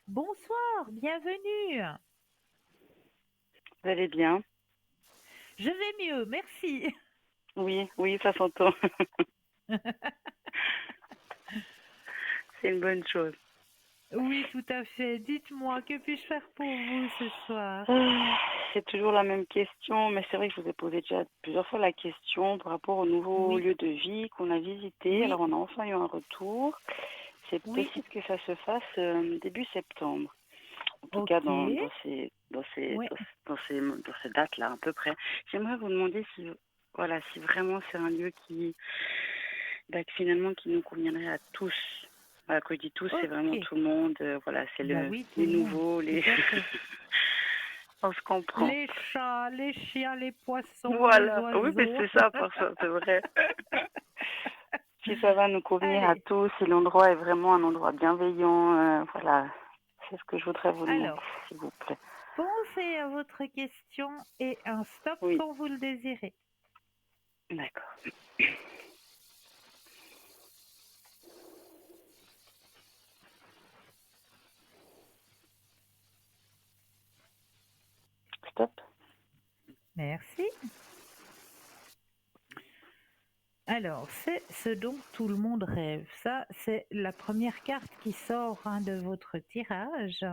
Bonsoir, bienvenue. Vous allez bien? Je vais mieux, merci. Oui, ça s'entend. C'est une bonne chose. Oui, tout à fait. Dites-moi, que puis-je faire pour vous ce soir? C'est toujours la même question, mais c'est vrai que je vous ai posé déjà plusieurs fois la question par rapport au nouveau lieu de vie qu'on a visité. Oui. Alors, on a enfin eu un retour. C'est Oui. possible que ça se fasse début septembre. En tout Ok. cas, dans ces dates-là, à peu près. J'aimerais vous demander si vraiment c'est un lieu qui bah, finalement, qui nous conviendrait à tous. Voilà, quand je dis tous, c'est vraiment Ok. tout le monde. Voilà, c'est Bah oui, tout les le monde. nouveaux, Tout les... à fait. On se comprend. Les chats, les chiens, les poissons, les Voilà. Oui, mais oiseaux. c'est ça, pour ça, c'est vrai. Si ça va nous convenir à Allez, tous, si l'endroit est vraiment un endroit bienveillant, voilà, c'est ce que je voudrais vous demander, alors, s'il vous plaît. pensez à votre question et un stop Oui, quand vous le désirez. d'accord. Stop. Merci. Alors, c'est ce dont tout le monde rêve. Ça, c'est la première carte qui sort de votre tirage.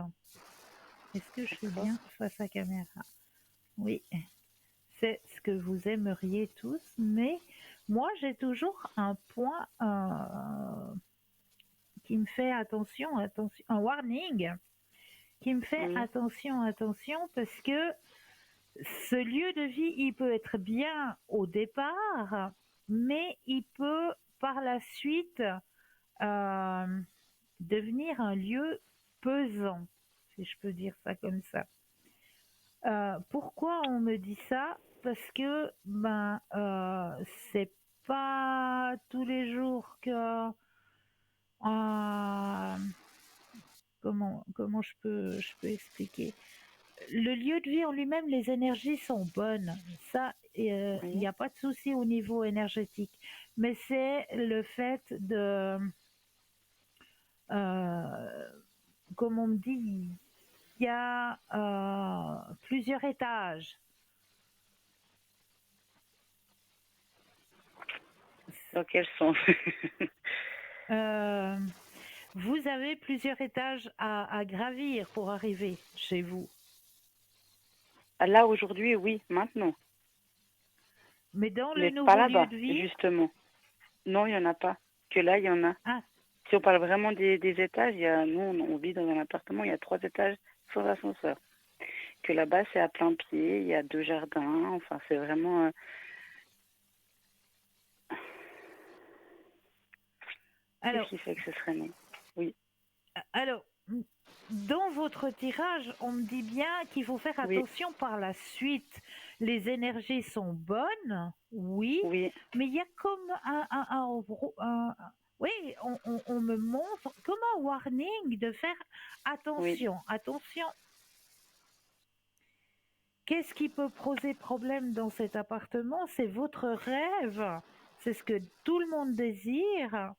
Est-ce que je suis D'accord. bien face à la caméra? Oui, c'est ce que vous aimeriez tous, mais moi, j'ai toujours un point qui me fait attention, attention, un warning qui me fait Oui, attention, attention, parce que ce lieu de vie, il peut être bien au départ, mais il peut par la suite euh, devenir un lieu pesant, si je peux dire ça comme ça. Pourquoi on me dit ça? Parce que c'est pas tous les jours que euh, comment je peux expliquer? Le lieu de vie en lui-même, les énergies sont bonnes. Ça, il n'y oui, a pas de souci au niveau énergétique. Mais c'est le fait de, euh, comme on me dit, il y a plusieurs étages. dans quel sens? Euh, vous avez plusieurs étages à gravir pour arriver chez vous. Là, aujourd'hui, oui, maintenant. Mais dans le Mais pas nouveau lieu là-bas, de vie, justement. Non, il n'y en a pas. Que là, il y en a. ah, Si on parle vraiment des étages, nous, on vit dans un appartement, il y a 3 étages sans ascenseur. Que là-bas, c'est à plein pied, il y a 2 jardins, enfin, c'est vraiment... Qu'est-ce alors, qui fait que ce serait non? Oui, alors, dans votre tirage, on me dit bien qu'il faut faire oui, attention par la suite. Les énergies sont bonnes, oui, oui, mais il y a comme oui, on me montre comme un warning de faire oui, attention, attention. Qu'est-ce qui peut poser problème dans cet appartement? C'est votre rêve, c'est ce que tout le monde désire,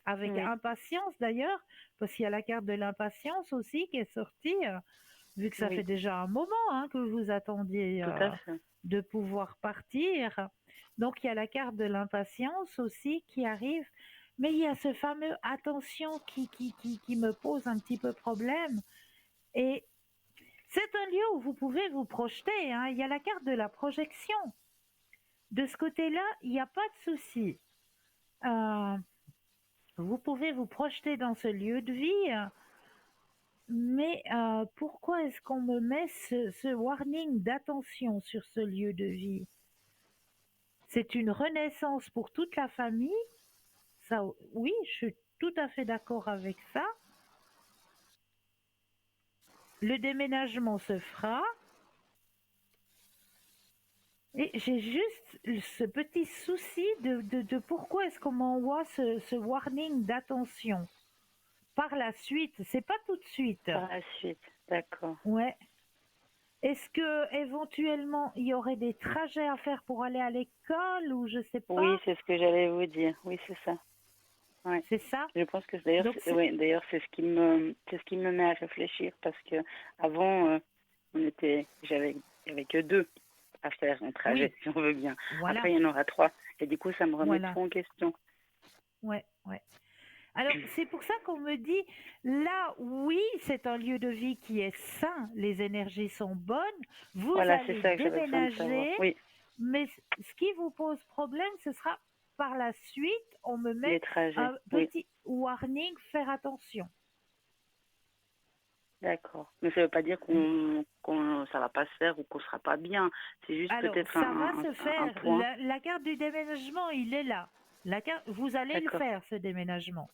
avec oui, impatience d'ailleurs, parce qu'il y a la carte de l'impatience aussi qui est sortie, vu que ça fait oui, déjà un moment que vous attendiez tout à fait. de pouvoir partir. Donc il y a la carte de l'impatience aussi qui arrive, mais il y a ce fameux attention qui me pose un petit peu problème. Et c'est un lieu où vous pouvez vous projeter. Il y a la carte de la projection. De ce côté-là, il n'y a pas de souci. Euh, vous pouvez vous projeter dans ce lieu de vie, mais pourquoi est-ce qu'on me met ce warning d'attention sur ce lieu de vie? C'est une renaissance pour toute la famille. Ça, oui, je suis tout à fait d'accord avec ça. Le déménagement se fera. Et j'ai juste ce petit souci de pourquoi est-ce qu'on m'envoie ce warning d'attention. Par la suite, c'est pas tout de suite. Par la suite, d'accord. Ouais. Est-ce que éventuellement il y aurait des trajets à faire pour aller à l'école ou je sais Oui, pas? c'est ce que j'allais vous dire. Oui, c'est ça. Ouais. C'est ça? Je pense que d'ailleurs, Donc ouais, d'ailleurs, c'est ce qui me met à réfléchir parce que avant, j'avais que 2 à faire en trajet, oui, si on veut bien. voilà, Après, il y en aura 3. Et du coup, ça me remet voilà. tout en question. Ouais, ouais. Alors, c'est pour ça qu'on me dit, là, oui, c'est un lieu de vie qui est sain, les énergies sont bonnes, vous Voilà, c'est allez ça que j'avais besoin de savoir. déménager, Oui, mais ce qui vous pose problème, ce sera par la suite, on me met les trajets. un Oui, petit warning, faire attention. d'accord. Mais ça ne veut pas dire ça va pas se faire ou qu'on sera pas bien. C'est juste Alors, peut-être ça va se un faire, point. la carte du déménagement, il est là. Vous allez le D'accord, faire, ce déménagement.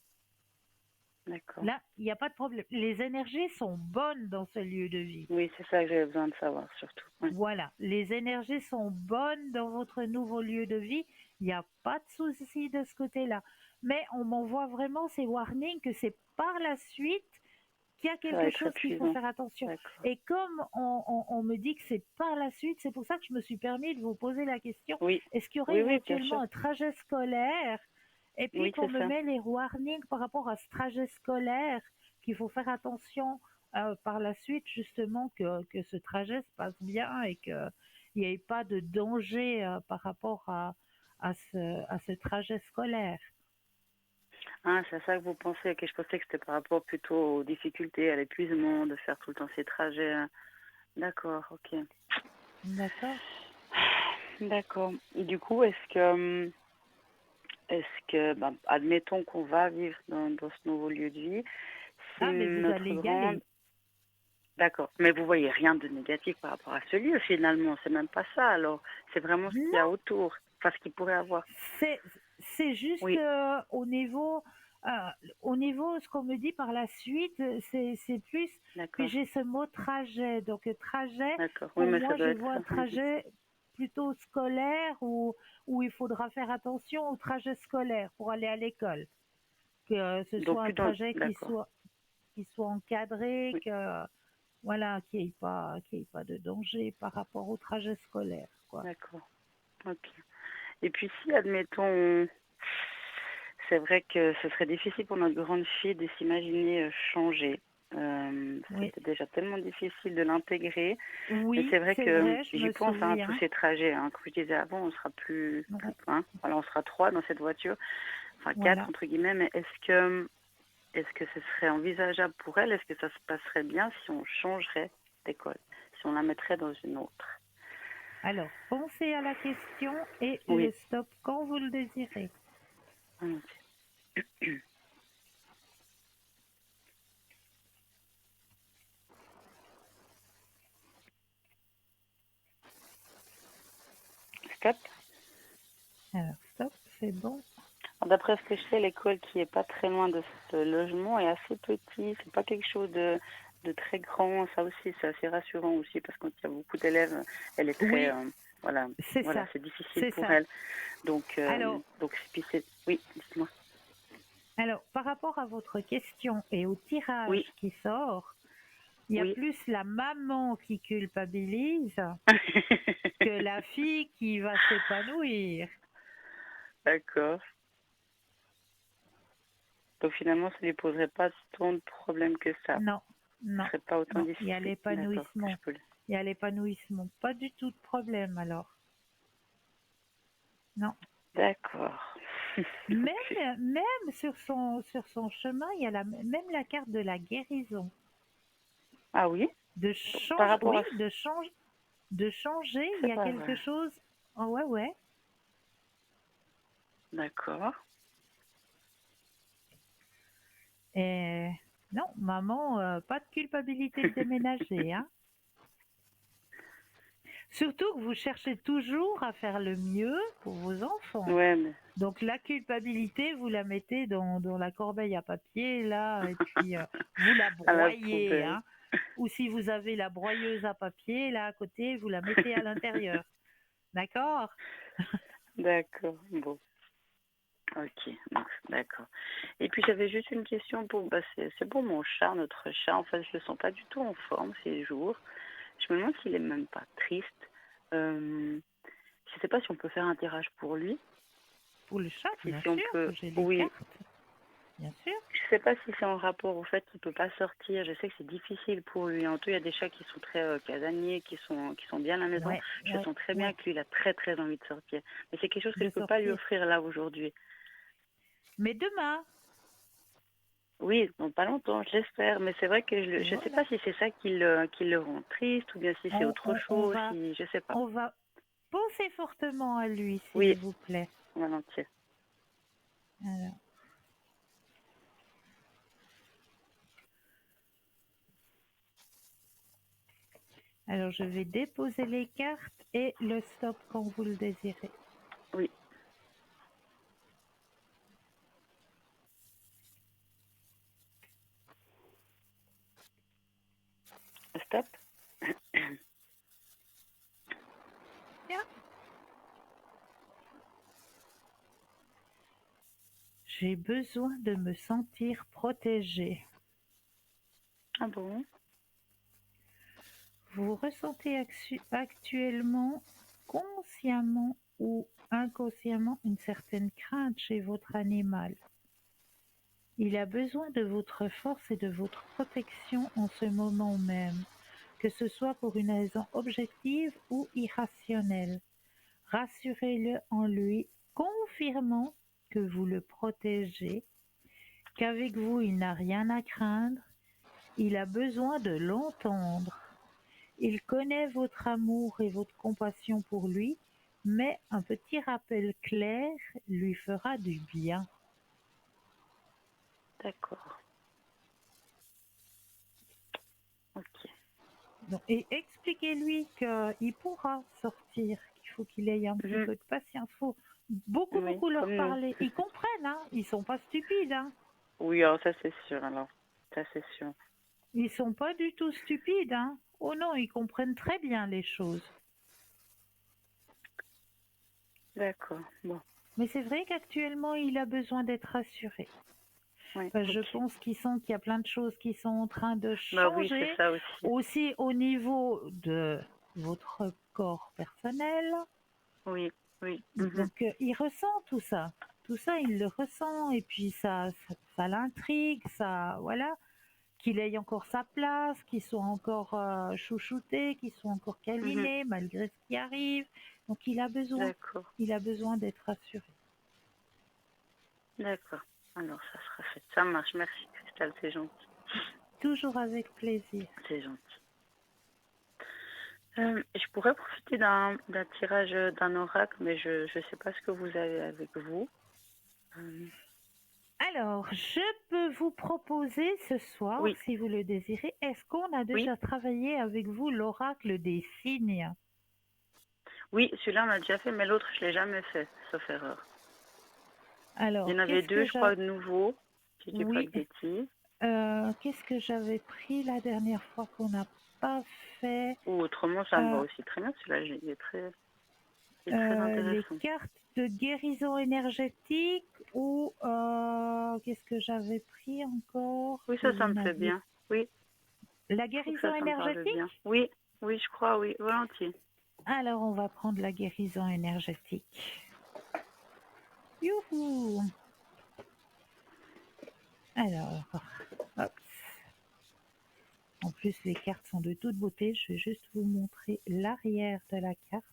d'accord. Là, il n'y a pas de problème. Les énergies sont bonnes dans ce lieu de vie. Oui, c'est ça que j'avais besoin de savoir, surtout. Oui. Voilà, les énergies sont bonnes dans votre nouveau lieu de vie. Il n'y a pas de souci de ce côté-là. Mais on m'envoie vraiment ces warnings que c'est par la suite qu'il y a Ça va quelque être chose qu'il faut épuisant. faire attention. D'accord. Et comme on me dit que c'est par la suite, c'est pour ça que je me suis permis de vous poser la question, Oui, est-ce qu'il y aurait oui, oui, bien sûr. éventuellement un trajet scolaire? Et puis Oui, qu'on c'est me ça. met les warnings par rapport à ce trajet scolaire, qu'il faut faire attention par la suite, justement, que ce trajet se passe bien et qu'il n'y ait pas de danger par rapport à ce trajet scolaire. Ah, c'est à ça que vous pensez, que je pensais que c'était par rapport plutôt aux difficultés, à l'épuisement, de faire tout le temps ces trajets. D'accord, ok. D'accord. D'accord. Et du coup, bah, admettons qu'on va vivre dans ce nouveau lieu de vie, si Ah, mais vous notre allez y grande... aller. D'accord, mais vous voyez rien de négatif par rapport à ce lieu finalement, c'est même pas ça alors, c'est vraiment ce qu'il y a Non, autour, enfin ce qu'il pourrait avoir. c'est c'est juste Oui, au niveau ce qu'on me dit par la suite, c'est plus. Puis d'accord, j'ai ce mot trajet. Donc trajet, d'accord. Oui, pour mais ça moi, doit je être vois ça. un trajet plutôt scolaire où il faudra faire attention au trajet scolaire pour aller à l'école. Que ce Donc soit un plutôt, trajet d'accord, qui soit encadré, oui, que voilà, qu'il y ait pas de danger par rapport au trajet scolaire, quoi. d'accord, ok. Et puis si, admettons, c'est vrai que ce serait difficile pour notre grande fille de s'imaginer changer. Oui, C'était déjà tellement difficile de l'intégrer. Mais oui, c'est vrai c'est que vrai, je j'y me pense, hein, tous souviens. ces trajets. Hein, comme je disais avant, on sera plus Ouais, hein, voilà, on sera 3 dans cette voiture, enfin 4 voilà. entre guillemets. Mais est-ce que ce serait envisageable pour elle? Est-ce que ça se passerait bien si on changerait d'école, si on la mettrait dans une autre? Alors, pensez à la question et le Oui. stop quand vous le désirez. Stop. Alors, stop, c'est bon. D'après ce que je sais, l'école qui est pas très loin de ce logement est assez petit. C'est pas quelque chose de très grand. Ça aussi, c'est assez rassurant aussi parce qu'il y a beaucoup d'élèves, elle est très, Oui, voilà, c'est voilà, ça. c'est difficile C'est pour ça. elle. Alors, Puis c'est, oui, dites-moi. alors, par rapport à votre question et au tirage Oui, qui sort, il y a oui. plus la maman qui culpabilise que la fille qui va s'épanouir. D'accord. Donc finalement, ça ne lui poserait pas tant de problèmes que ça. Non, Ce non, serait pas autant non. Il y a difficile. D'accord. Je l'épanouissement. peux. Il y a l'épanouissement. Pas du tout de problème alors. Non. D'accord. Ok. Même sur son chemin, il y a même la carte de la guérison. Ah oui. De Par change, rapport oui, à, de changer, il c'est y a pas vrai. quelque chose. Oh, ouais, ouais. D'accord. Et non, maman, pas de culpabilité de déménager, hein. Surtout que vous cherchez toujours à faire le mieux pour vos enfants. Ouais, mais Donc la culpabilité, vous la mettez dans la corbeille à papier, là, et puis vous la à la broyez, poubelle. hein. Ou si vous avez la broyeuse à papier, là, à côté, vous la mettez à l'intérieur. D'accord? D'accord. Bon. Ok. Donc, d'accord. Et puis j'avais juste une question pour. Bah, c'est pour mon chat, notre chat. En fait, je le sens pas du tout en forme ces jours. Je me demande s'il est même pas triste. Je sais pas si on peut faire un tirage pour lui. Pour le chat, bien Si on sûr, peut. j'ai les Oui. cartes, bien sûr. Je sais pas si c'est en rapport au fait qu'il peut pas sortir. Je sais que c'est difficile pour lui. En tout, il y a des chats qui sont très casaniers, qui sont bien à la maison. Ouais, Je ouais, sens très bien ouais, que lui, il a très très envie de sortir. Mais c'est quelque chose que je de peux pas lui sortir. offrir là aujourd'hui. Mais demain, Oui, dans pas longtemps, je l'espère. Mais c'est vrai que je sais voilà, pas si c'est ça qui le rend triste ou bien si c'est autre on chose. Si je sais pas. on va penser fortement à lui, s'il Oui, vous plaît. volontiers. Alors, alors, je vais déposer les cartes et le stop quand vous le désirez. Oui. Stop. Bien. J'ai besoin de me sentir protégée. Ah bon? Vous ressentez actuellement, consciemment ou inconsciemment, une certaine crainte chez votre animal. Il a besoin de votre force et de votre protection en ce moment même, que ce soit pour une raison objective ou irrationnelle. Rassurez-le en lui, confirmant que vous le protégez, qu'avec vous il n'a rien à craindre. Il a besoin de l'entendre. Il connaît votre amour et votre compassion pour lui, mais un petit rappel clair lui fera du bien. D'accord. Ok. Donc, et expliquez-lui qu'il pourra sortir, qu'il faut qu'il ait un petit peu de patience. Il faut beaucoup Oui, leur comme nous. parler. Ils comprennent, hein. Ils sont pas stupides. Hein. Oui, alors ça c'est sûr, alors. Ça c'est sûr. Ils sont pas du tout stupides. Hein. Oh non, ils comprennent très bien les choses. D'accord, bon. Mais c'est vrai qu'actuellement, il a besoin d'être rassuré. Oui, Je ok. pense qu'il y a plein de choses qui sont en train de Bah oui, changer. c'est ça aussi. Aussi au niveau de votre corps personnel. Oui, oui. Donc il ressent tout ça. Tout ça, il le ressent. Et puis ça l'intrigue. Ça, voilà. Qu'il ait encore sa place, qu'il soit encore chouchouté, qu'il soit encore câliné malgré ce qui arrive. Donc il a besoin. D'accord. Il a besoin d'être rassuré. D'accord. Alors ça sera fait. Ça marche. Merci Christelle, c'est gentil. Toujours avec plaisir. C'est gentil. Je pourrais profiter d'un tirage d'un oracle, mais je ne sais pas ce que vous avez avec vous. Alors, je peux vous proposer ce soir, Oui. si vous le désirez, est-ce qu'on a déjà travaillé avec vous l'oracle des signes? Oui, celui-là on a déjà fait, mais l'autre je ne l'ai jamais fait, sauf erreur. Alors, il y en avait deux, je crois, de nouveau, si je dis pas de bêtises. Qu'est-ce que j'avais pris la dernière fois qu'on n'a pas fait? Ou autrement, ça me va aussi très bien, celui-là, il est très intéressant. Les cartes de guérison énergétique ou qu'est-ce que j'avais pris encore? Oui, ça me plaît bien. Oui. La guérison énergétique? Oui, je crois, oui, volontiers. Alors, on va prendre la guérison énergétique. Youhou! Alors, hop. En plus, les cartes sont de toute beauté. Je vais juste vous montrer l'arrière de la carte.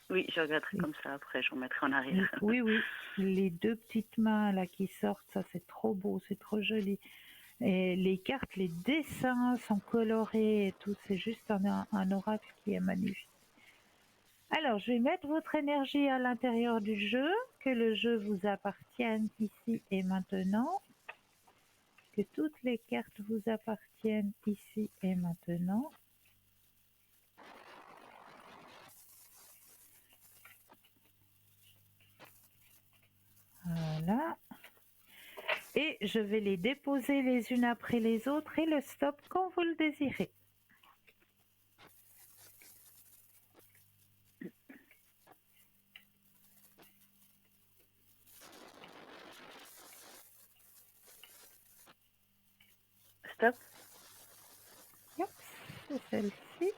Oui, je regarderai comme ça après, je remettrai en arrière. Oui, les deux petites mains là qui sortent, ça c'est trop beau, c'est trop joli. Et les cartes, les dessins sont colorés et tout, c'est juste un oracle qui est magnifique. Alors, je vais mettre votre énergie à l'intérieur du jeu, que le jeu vous appartienne ici et maintenant, que toutes les cartes vous appartiennent ici et maintenant. Voilà. Et je vais les déposer les unes après les autres et le stop quand vous le désirez. Stop. Yep, c'est celle-ci.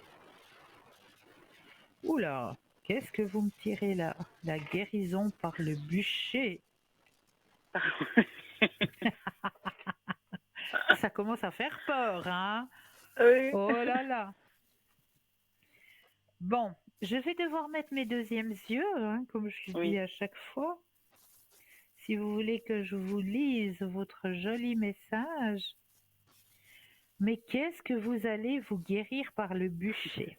Oula, qu'est-ce que vous me tirez là? La guérison par le bûcher. Ça commence à faire peur, hein? Oui. Oh là là. Bon, je vais devoir mettre mes deuxièmes yeux, hein, comme je dis à chaque fois. Si vous voulez que je vous lise votre joli message. Mais qu'est-ce que vous allez vous guérir par le bûcher?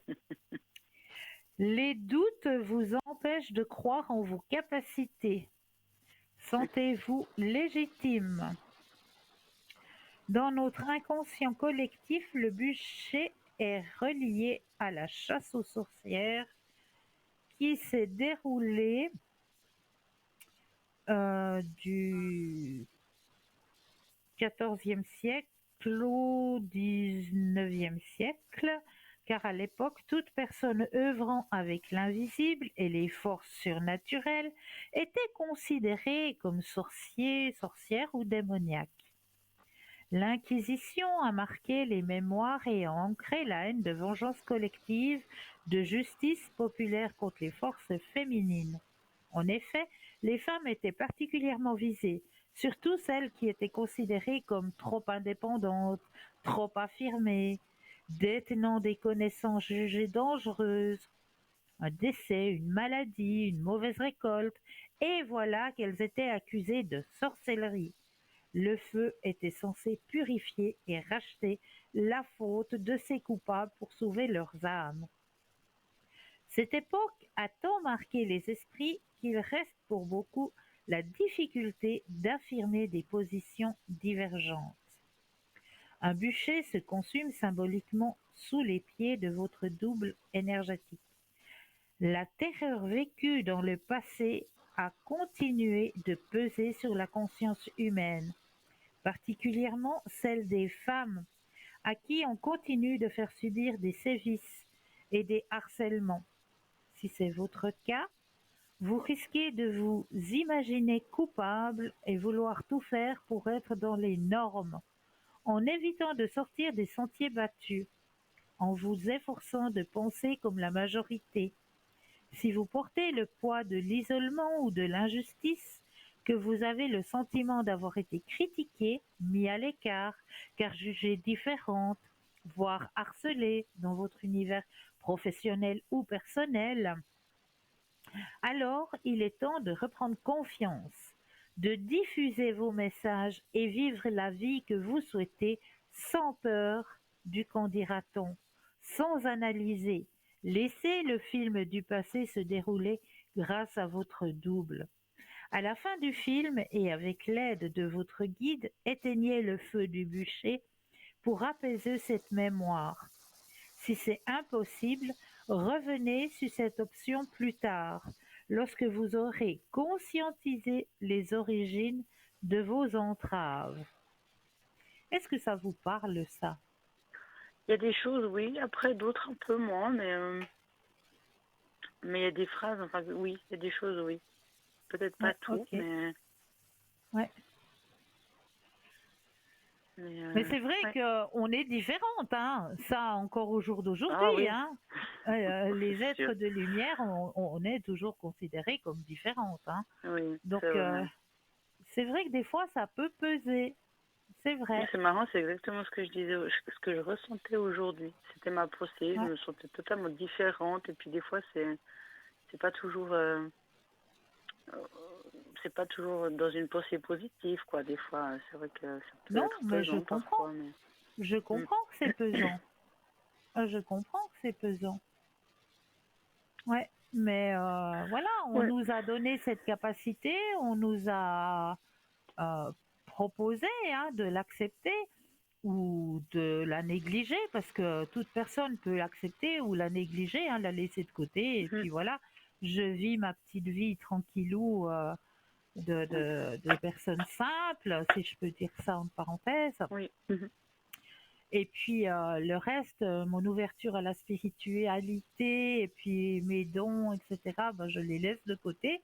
Les doutes vous empêchent de croire en vos capacités. Sentez-vous légitime. Dans notre inconscient collectif, le bûcher est relié à la chasse aux sorcières qui s'est déroulée du XIVe siècle au XIXe siècle car à l'époque, toute personne œuvrant avec l'invisible et les forces surnaturelles était considérée comme sorcier, sorcière ou démoniaque. L'Inquisition a marqué les mémoires et a ancré la haine de vengeance collective, de justice populaire contre les forces féminines. En effet, les femmes étaient particulièrement visées, surtout celles qui étaient considérées comme trop indépendantes, trop affirmées, détenant des connaissances jugées dangereuses, un décès, une maladie, une mauvaise récolte, et voilà qu'elles étaient accusées de sorcellerie. Le feu était censé purifier et racheter la faute de ces coupables pour sauver leurs âmes. Cette époque a tant marqué les esprits qu'il reste pour beaucoup la difficulté d'affirmer des positions divergentes. Un bûcher se consume symboliquement sous les pieds de votre double énergétique. La terreur vécue dans le passé a continué de peser sur la conscience humaine, particulièrement celle des femmes, à qui on continue de faire subir des sévices et des harcèlements. Si c'est votre cas, vous risquez de vous imaginer coupable et vouloir tout faire pour être dans les normes, en évitant de sortir des sentiers battus, en vous efforçant de penser comme la majorité. Si vous portez le poids de l'isolement ou de l'injustice, que vous avez le sentiment d'avoir été critiqué, mis à l'écart, car jugé différente, voire harcelé dans votre univers professionnel ou personnel, alors il est temps de reprendre confiance, de diffuser vos messages et vivre la vie que vous souhaitez sans peur du qu'en dira-t-on, sans analyser. Laissez le film du passé se dérouler grâce à votre double. À la fin du film et avec l'aide de votre guide, éteignez le feu du bûcher pour apaiser cette mémoire. Si c'est impossible, revenez sur cette option plus tard, lorsque vous aurez conscientisé les origines de vos entraves. Est-ce que ça vous parle, ça? Il y a des choses, oui, après d'autres un peu moins, mais il y a des phrases, enfin oui, il y a des choses, oui. Peut-être pas Ouais, tout, ok. Ouais. Mais c'est vrai ouais. qu'on est différentes, hein. Ça encore au jour Ah d'aujourd'hui, oui, hein. Les c'est sûr. êtres de lumière, on est toujours considérés comme différentes, hein. Oui, Donc c'est vrai. c'est vrai que des fois ça peut peser, c'est Mais vrai. c'est marrant, c'est exactement ce que je disais, ce que je ressentais aujourd'hui. C'était ma pensée, je Ouais. me sentais totalement différente, et puis des fois c'est pas toujours c'est pas toujours dans une pensée positive, quoi. Des fois, c'est vrai que ça peut Non, être mais je pesant comprends. parfois, mais Je Mm. comprends que c'est pesant. Je comprends que c'est pesant. Ouais. Mais voilà, on Ouais. nous a donné cette capacité, on nous a proposé, hein, de l'accepter ou de la négliger, parce que toute personne peut l'accepter ou la négliger, hein, la laisser de côté, et Mhm. puis voilà, je vis ma petite vie tranquillou Ouais. de personne simple, si je peux dire ça en parenthèse. Oui. Mhm. Et puis le reste, mon ouverture à la spiritualité, et puis mes dons, etc., ben, je les laisse de côté.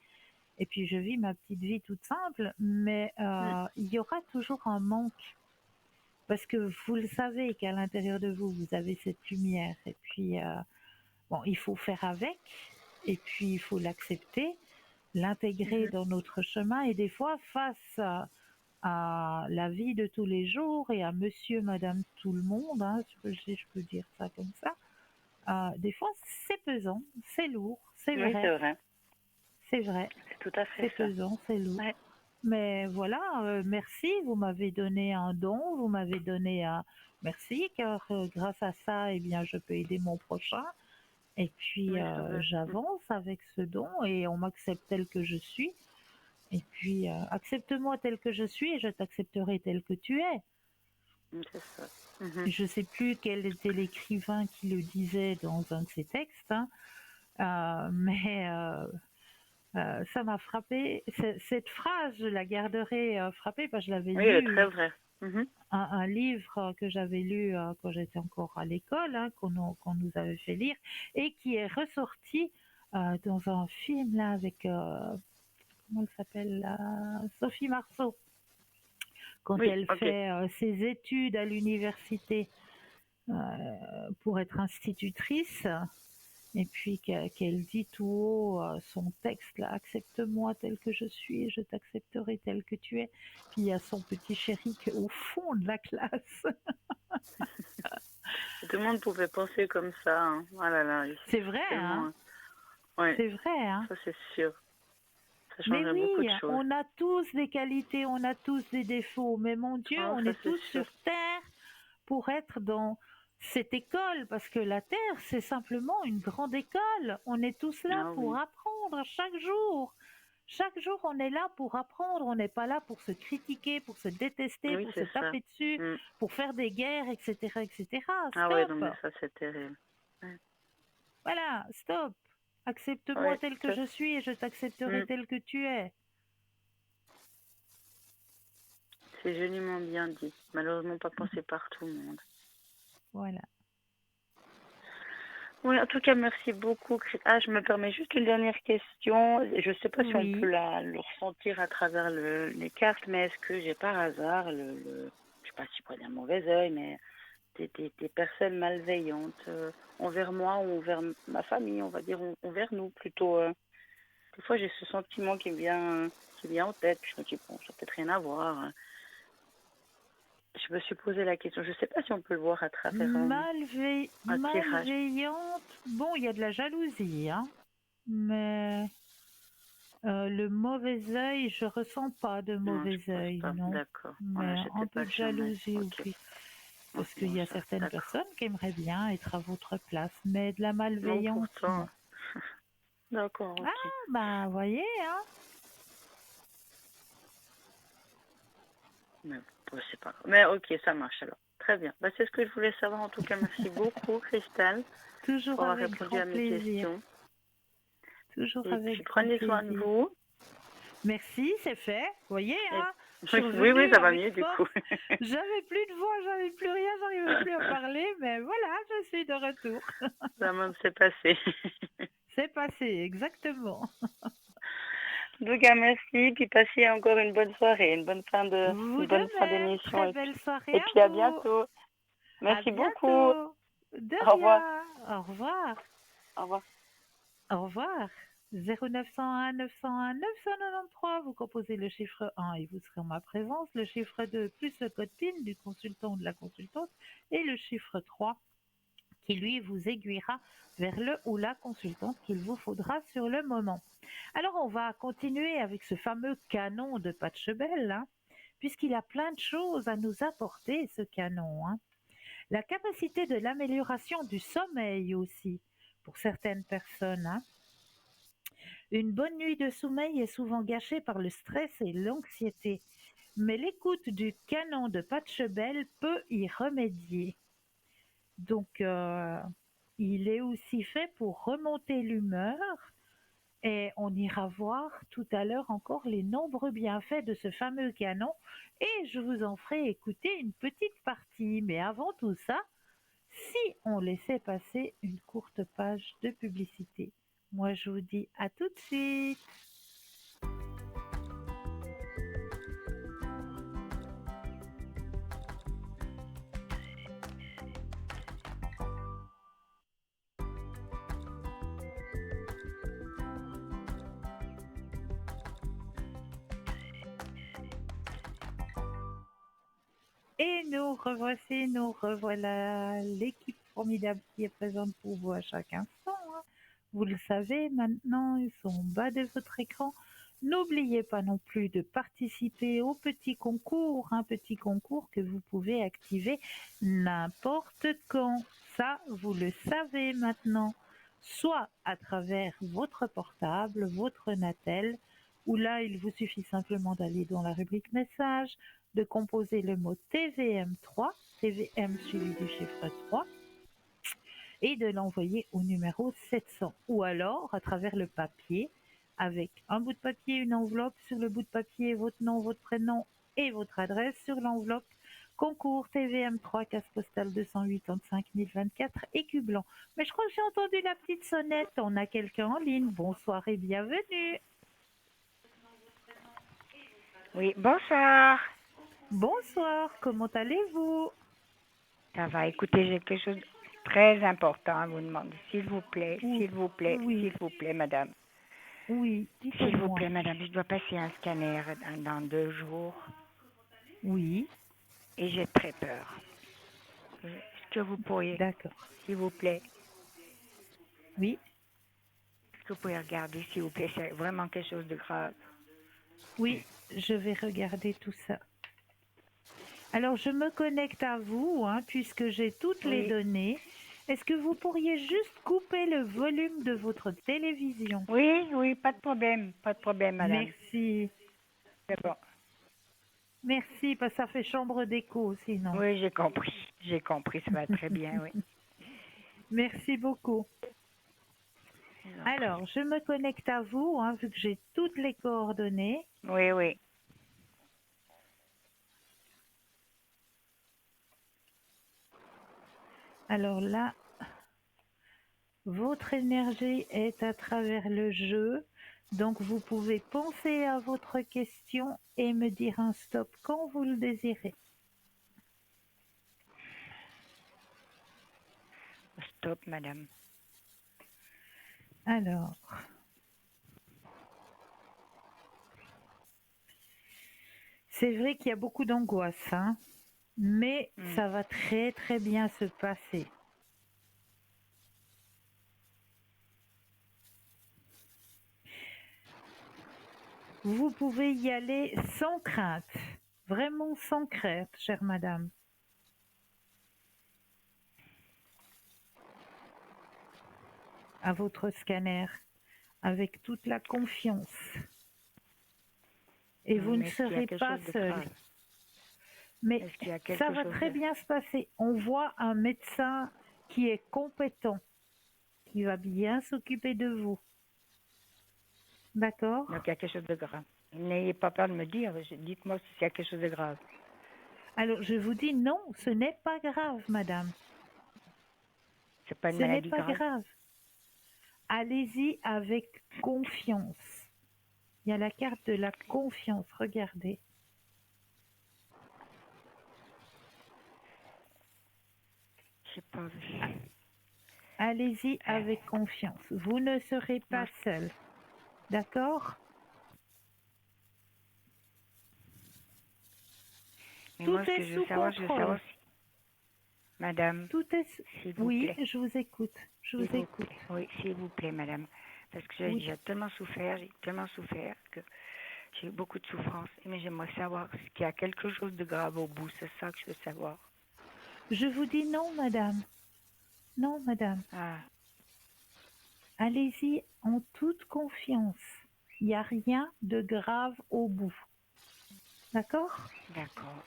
Et puis je vis ma petite vie toute simple, mais Mm. il y aura toujours un manque. Parce que vous le savez qu'à l'intérieur de vous, vous avez cette lumière. Et puis, bon, il faut faire avec. Et puis, il faut l'accepter, l'intégrer Mhm. dans notre chemin. Et des fois, face à la vie de tous les jours et à monsieur, madame, tout le monde, hein, si je peux dire ça comme ça, des fois, c'est pesant, c'est lourd, c'est Oui, c'est vrai, vrai. c'est vrai. C'est tout à fait C'est ça. pesant, c'est lourd. Ouais. Mais voilà, merci, vous m'avez donné un don, vous m'avez donné un merci, car grâce à ça, eh bien, je peux aider mon prochain. Et puis, Oui, c'est vrai. j'avance avec ce don et on m'accepte tel que je suis. Et puis, accepte-moi tel que je suis et je t'accepterai tel que tu es. C'est ça. Mhm. Je ne sais plus quel était l'écrivain qui le disait dans un de ses textes, hein, mais ça m'a frappé. Cette phrase, je la garderai frappée parce que je l'avais Oui, elle est lue très vraie. Mhm. un livre que j'avais lu quand j'étais encore à l'école, hein, qu'on nous avait fait lire, et qui est ressorti dans un film là avec, comment elle s'appelle là, Sophie Marceau, quand Oui, elle ok. fait ses études à l'université pour être institutrice. Et puis qu'elle dit tout haut son texte là, accepte-moi tel que je suis, je t'accepterai tel que tu es. Puis il y a son petit chéri qui est au fond de la classe. Tout le monde pouvait penser comme ça. Hein. Ah là là, C'est vrai, tellement. hein? Ouais, C'est vrai, hein? ça c'est sûr. Ça Mais changerait beaucoup oui, de choses. on a tous des qualités, on a tous des défauts. Mais mon Dieu, Oh, on ça est c'est tous sûr. sur Terre pour être dans cette école, parce que la Terre, c'est simplement une grande école. On est tous là Ah pour oui. apprendre chaque jour. Chaque jour, on est là pour apprendre. On n'est pas là pour se critiquer, pour se détester, Oui, pour se c'est ça. taper dessus, Mm. pour faire des guerres, etc., etc. Ah ouais, non Stop. mais ça c'est terrible. Ouais, Voilà, stop. Accepte-moi ouais, tel que ça, je suis et je t'accepterai mm, tel que tu es. c'est joliment bien dit. Malheureusement pas pensé par tout le monde. Voilà. Oui, en tout cas, merci beaucoup. Ah, je me permets juste une dernière question. Je ne sais pas si on peut Oui. le ressentir à travers les cartes, mais est-ce que j'ai par hasard je sais pas si je pourrais dire mauvais œil, mais des personnes malveillantes envers moi ou envers ma famille, on va dire, envers nous plutôt. Des fois, j'ai ce sentiment qui vient en tête, puis je me dis, bon, ça n'a peut-être rien à voir. Hein. Je me suis posé la question. Je ne sais pas si on peut le voir à travers un tirage. Malveillante. Bon, il y a de la jalousie, hein. Mais le mauvais œil, je ressens pas de Non, je mauvais pense œil, pas. non. D'accord. Voilà, Mais j'étais un peu pas de sûre, mais jalousie, ok. oui. Oh, Parce qu'il bon, y a ça, certaines d'accord. personnes qui aimeraient bien être à votre place. Mais de la Non, malveillance, non. pourtant. D'accord, Ah, ok. bah, voyez, hein. Mais bon, c'est pas grave. Mais ok, ça marche alors. Très bien. Bah, c'est ce que je voulais savoir. En tout cas, merci beaucoup, Cristal, Toujours pour avoir avec répondu grand à mes plaisir. questions. Toujours Et avec puis, grand prenez soin de plaisir. vous. Merci, c'est fait. Voyez, Et... hein. Je suis Oui, oui, revenue ça va avec mieux du force. coup. J'avais plus de voix, j'avais plus rien, j'arrivais plus à parler, mais voilà, je suis de retour. Ça même s'est passé. C'est passé, exactement. Donc, merci. Puis, passez encore une bonne soirée, une Vous bonne de fin même, d'émission. très belle soirée Et à puis, à vous. bientôt. À Merci beaucoup. bientôt. De Au revoir. rien. Au revoir. Au revoir. Au revoir. 0901 901 993, vous composez le chiffre 1 et vous serez en ma présence, le chiffre 2 plus le code PIN du consultant ou de la consultante et le chiffre 3 qui lui vous aiguillera vers le ou la consultante qu'il vous faudra sur le moment. Alors on va continuer avec ce fameux canon de Pachelbel, hein, puisqu'il a plein de choses à nous apporter, ce canon. Hein. La capacité de l'amélioration du sommeil aussi, pour certaines personnes. Hein. Une bonne nuit de sommeil est souvent gâchée par le stress et l'anxiété, mais l'écoute du canon de Pachelbel peut y remédier. Donc, il est aussi fait pour remonter l'humeur et on ira voir tout à l'heure encore les nombreux bienfaits de ce fameux canon et je vous en ferai écouter une petite partie. Mais avant tout ça, si on laissait passer une courte page de publicité. Moi, je vous dis à tout de suite. Et nous revoici, nous revoilà, l'équipe formidable qui est présente pour vous à chaque instant. Hein. Vous le savez, maintenant, ils sont en bas de votre écran. N'oubliez pas non plus de participer au petit concours, un petit concours que vous pouvez activer n'importe quand. Ça, vous le savez maintenant. Soit à travers votre portable, votre Natel, où là, il vous suffit simplement d'aller dans la rubrique message, de composer le mot TVM3, TVM suivi du chiffre 3, et de l'envoyer au numéro 700. Ou alors, à travers le papier, avec un bout de papier, une enveloppe, sur le bout de papier, votre nom, votre prénom et votre adresse, sur l'enveloppe, Concours TVM 3, casse postale 285 024, écu blanc. Mais je crois que j'ai entendu la petite sonnette. On a quelqu'un en ligne. Bonsoir et bienvenue. Oui, bonsoir. Bonsoir, comment allez-vous? Ça va, écoutez, j'ai quelque chose de très important à vous demander. S'il vous plaît, Oui, oui, s'il vous plaît, madame. oui, S'il vous dites-moi. plaît, madame, je dois passer un scanner dans 2 jours Oui, et j'ai très peur. Est-ce que vous pourriez, d'accord. s'il vous plaît, Oui, est-ce que vous pouvez regarder, s'il vous plaît, c'est vraiment quelque chose de grave. oui, je vais regarder tout ça. Alors, je me connecte à vous, hein, puisque j'ai toutes les Oui, données. Est-ce que vous pourriez juste couper le volume de votre télévision? oui, pas de problème, madame. Merci. C'est bon. Merci, parce que ça fait chambre d'écho sinon. Oui, j'ai compris, ça va très bien, oui. Merci beaucoup. Je vous en prie. Alors, je me connecte à vous, hein, vu que j'ai toutes les coordonnées. Oui, Alors là, votre énergie est à travers le jeu. Donc, vous pouvez penser à votre question et me dire un stop quand vous le désirez. stop, madame. Alors, c'est vrai qu'il y a beaucoup d'angoisse, hein, mais ça va très très bien se passer. Vous pouvez y aller sans crainte, vraiment sans crainte, chère madame. À votre scanner, avec toute la confiance. Et vous ne Est-ce qu'il y a serez quelque pas chose de seul. grave? Mais Est-ce qu'il y a quelque ça va chose très de... bien se passer. On voit un médecin qui est compétent, qui va bien s'occuper de vous. D'accord? Donc, il y a quelque chose de grave. N'ayez pas peur de me dire. Dites-moi s'il y a quelque chose de grave. Alors, je vous dis non, ce n'est pas grave, madame. C'est pas une Ce n'est maladie pas grave? grave. Allez-y avec confiance. Il y a la carte de la confiance, regardez. J'ai pas vu. Allez-y avec confiance. Vous ne serez pas seul. D'accord? Mais Tout moi, ce que est je sous veux savoir contrôle. si... Madame, Tout est... s'il vous Oui, plaît. je vous écoute. Je S'il vous vous écoute. plaît. Oui, s'il vous plaît, madame. Parce que Oui. j'ai tellement souffert que j'ai eu beaucoup de souffrance. Mais j'aimerais savoir s'il y a quelque chose de grave au bout. C'est ça que je veux savoir. Je vous dis non, madame. Non, madame. Ah, Allez-y en toute confiance. Il n'y a rien de grave au bout. D'accord? d'accord.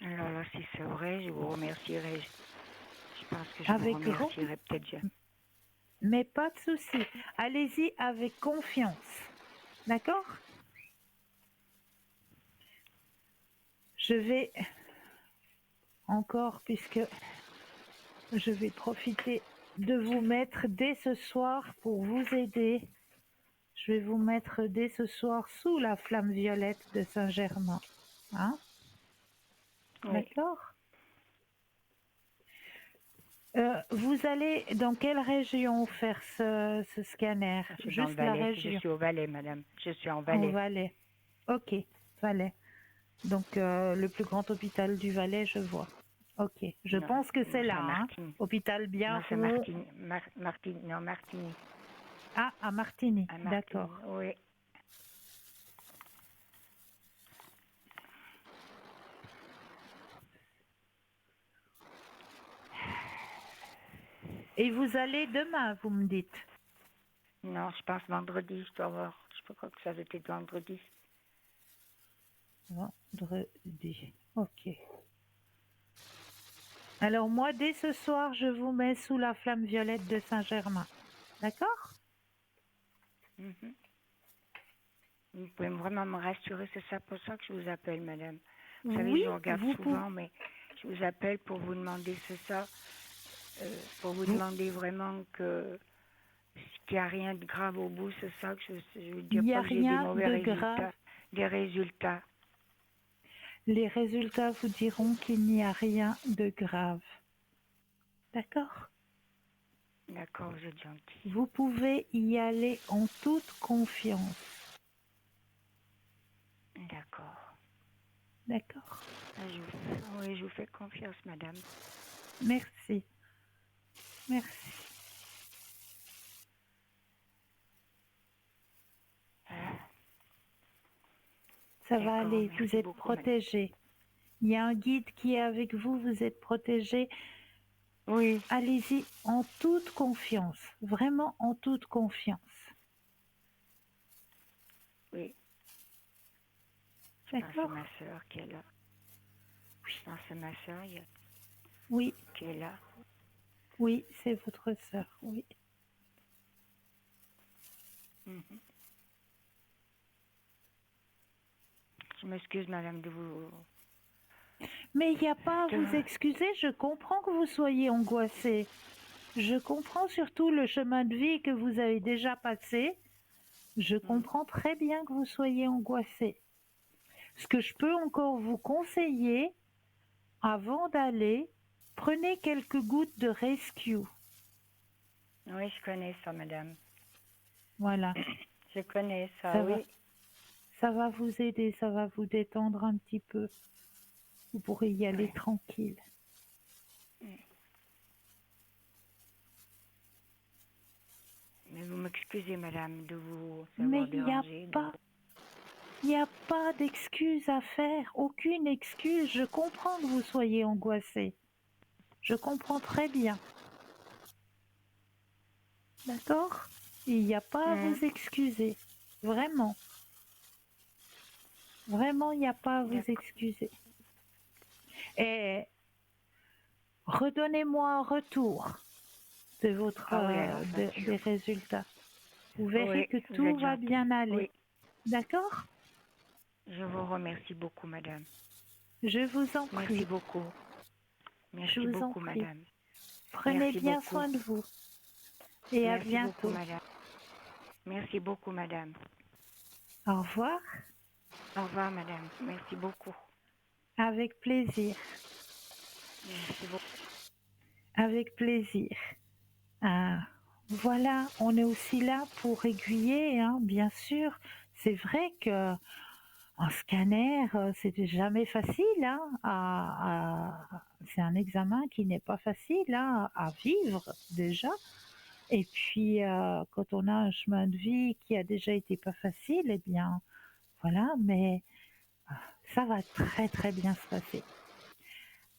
Alors là, si c'est vrai, je vous remercierai. Je pense que je vous Avec grand... remercierai peut-être jamais. Mais pas de souci. Allez-y avec confiance. D'accord? Je vais encore, puisque je vais profiter de vous mettre dès ce soir pour vous aider. Je vais vous mettre dès ce soir sous la flamme violette de Saint-Germain. Hein? Oui. D'accord? Vous allez dans quelle région faire ce scanner? Je suis dans le Juste la Valais. Je région. suis au Valais, madame. Je suis en En Valais. Valais. Ok, Valais. Donc le plus grand hôpital du Valais, je vois. Ok, je Non, pense que c'est c'est là, à hein? Martigny. Hôpital bien Non, c'est rond. Martigny. Ah, à Martigny, À Martigny, d'accord. oui. Et vous allez demain, vous me dites? Non, je pense vendredi, je dois voir. Je crois que ça avait été vendredi. Vendredi, ok. Alors moi, dès ce soir, je vous mets sous la flamme violette de Saint-Germain. D'accord? Mhm. Vous pouvez vraiment me rassurer, c'est ça pour ça que je vous appelle, madame. Vous savez, Oui, je vous regarde vous pouvez. souvent, mais je vous appelle pour vous demander, c'est ça, pour vous Vous, demander vraiment qu'il n'y a rien de grave au bout, c'est ça que je veux il dire, n'y a pas que j'ai des rien mauvais de grave. résultats, des résultats. Les résultats vous diront qu'il n'y a rien de grave. D'accord? D'accord, vous êtes gentil. Vous pouvez y aller en toute confiance. D'accord. D'accord? Oui, je vous fais confiance, madame. Merci. Merci. Ça va D'accord, aller, vous merci êtes beaucoup, madame. protégé. Il y a un guide qui est avec vous, vous êtes protégé. Oui, Allez-y en toute confiance, vraiment en toute confiance. oui. Je pense que c'est D'accord? ma soeur qui est là. Je pense que c'est ma soeur Oui, qui est là. oui, c'est votre sœur, oui. Mhm. Je m'excuse, madame, de vous... Mais il n'y a pas à de- vous excuser, je comprends que vous soyez angoissé. Je comprends surtout le chemin de vie que vous avez déjà passé. Je comprends très bien que vous soyez angoissé. Ce que je peux encore vous conseiller, avant d'aller, prenez quelques gouttes de Rescue. Oui, je connais ça, madame. Voilà, Je connais ça, ça oui. va vous aider, ça va vous détendre un petit peu. Vous pourrez y aller Oui. tranquille. Mais vous m'excusez, madame, de vous Mais avoir dérangé. il n'y a pas d'excuse à faire, aucune excuse. Je comprends que vous soyez angoissé. Je comprends très bien. D'accord? Il n'y a pas à vous excuser. Vraiment. Vraiment, il n'y a pas à vous D'accord. excuser. Et redonnez-moi un retour de votre, Ah oui, alors ça, des résultats. Vous verrez oui, que vous tout êtes va gentil. bien aller. Oui, D'accord? je vous remercie beaucoup, madame. Je vous en Merci prie. beaucoup. Je Merci vous en beaucoup, prie. madame. Prenez Merci bien beaucoup. soin de vous. Et à Merci beaucoup, bientôt. madame. Merci beaucoup, madame. Au revoir. Au revoir, madame. Merci beaucoup. Avec plaisir. Merci beaucoup. Avec plaisir. Ah, voilà, on est aussi là pour aiguiller, hein, bien sûr. C'est vrai que un scanner, c'est jamais facile, hein, c'est un examen qui n'est pas facile, hein, à vivre déjà. Et puis, quand on a un chemin de vie qui a déjà été pas facile, eh bien, voilà, mais ça va très très bien se passer.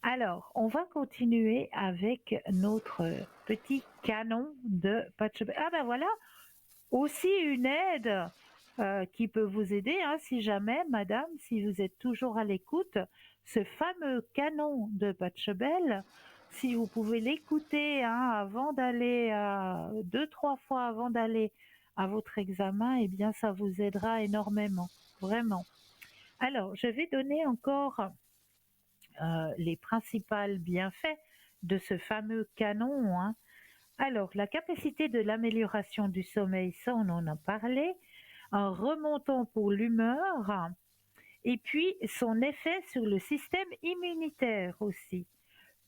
Alors, on va continuer avec notre petit canon de Patchebel. Ah ben voilà, aussi une aide qui peut vous aider, hein, si jamais, madame, si vous êtes toujours à l'écoute, ce fameux canon de Patchebel, si vous pouvez l'écouter, hein, avant d'aller, 2-3 fois avant d'aller à votre examen, eh bien ça vous aidera énormément, vraiment. Alors, je vais donner encore les principaux bienfaits de ce fameux canon, hein. Alors, la capacité de l'amélioration du sommeil, ça on en a parlé, un remontant pour l'humeur, et puis son effet sur le système immunitaire aussi.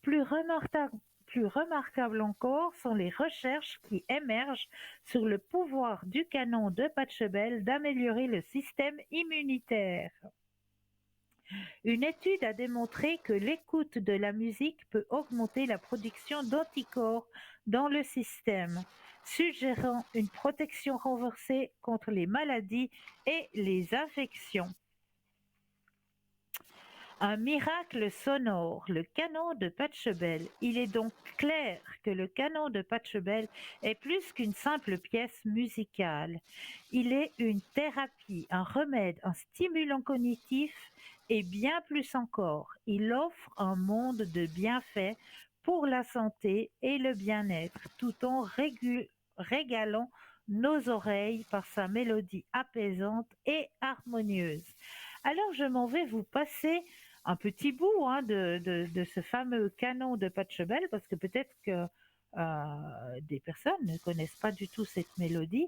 Plus remarquable encore sont les recherches qui émergent sur le pouvoir du canon de Patchebel d'améliorer le système immunitaire. Une étude a démontré que l'écoute de la musique peut augmenter la production d'anticorps dans le système, suggérant une protection renforcée contre les maladies et les infections. Un miracle sonore, le canon de Patchebel. Il est donc clair que le canon de Patchebel est plus qu'une simple pièce musicale. Il est une thérapie, un remède, un stimulant cognitif et bien plus encore. Il offre un monde de bienfaits pour la santé et le bien-être, tout en régalant nos oreilles par sa mélodie apaisante et harmonieuse. Alors je m'en vais vous passer un petit bout de ce fameux canon de Pachelbel, parce que peut-être que des personnes ne connaissent pas du tout cette mélodie.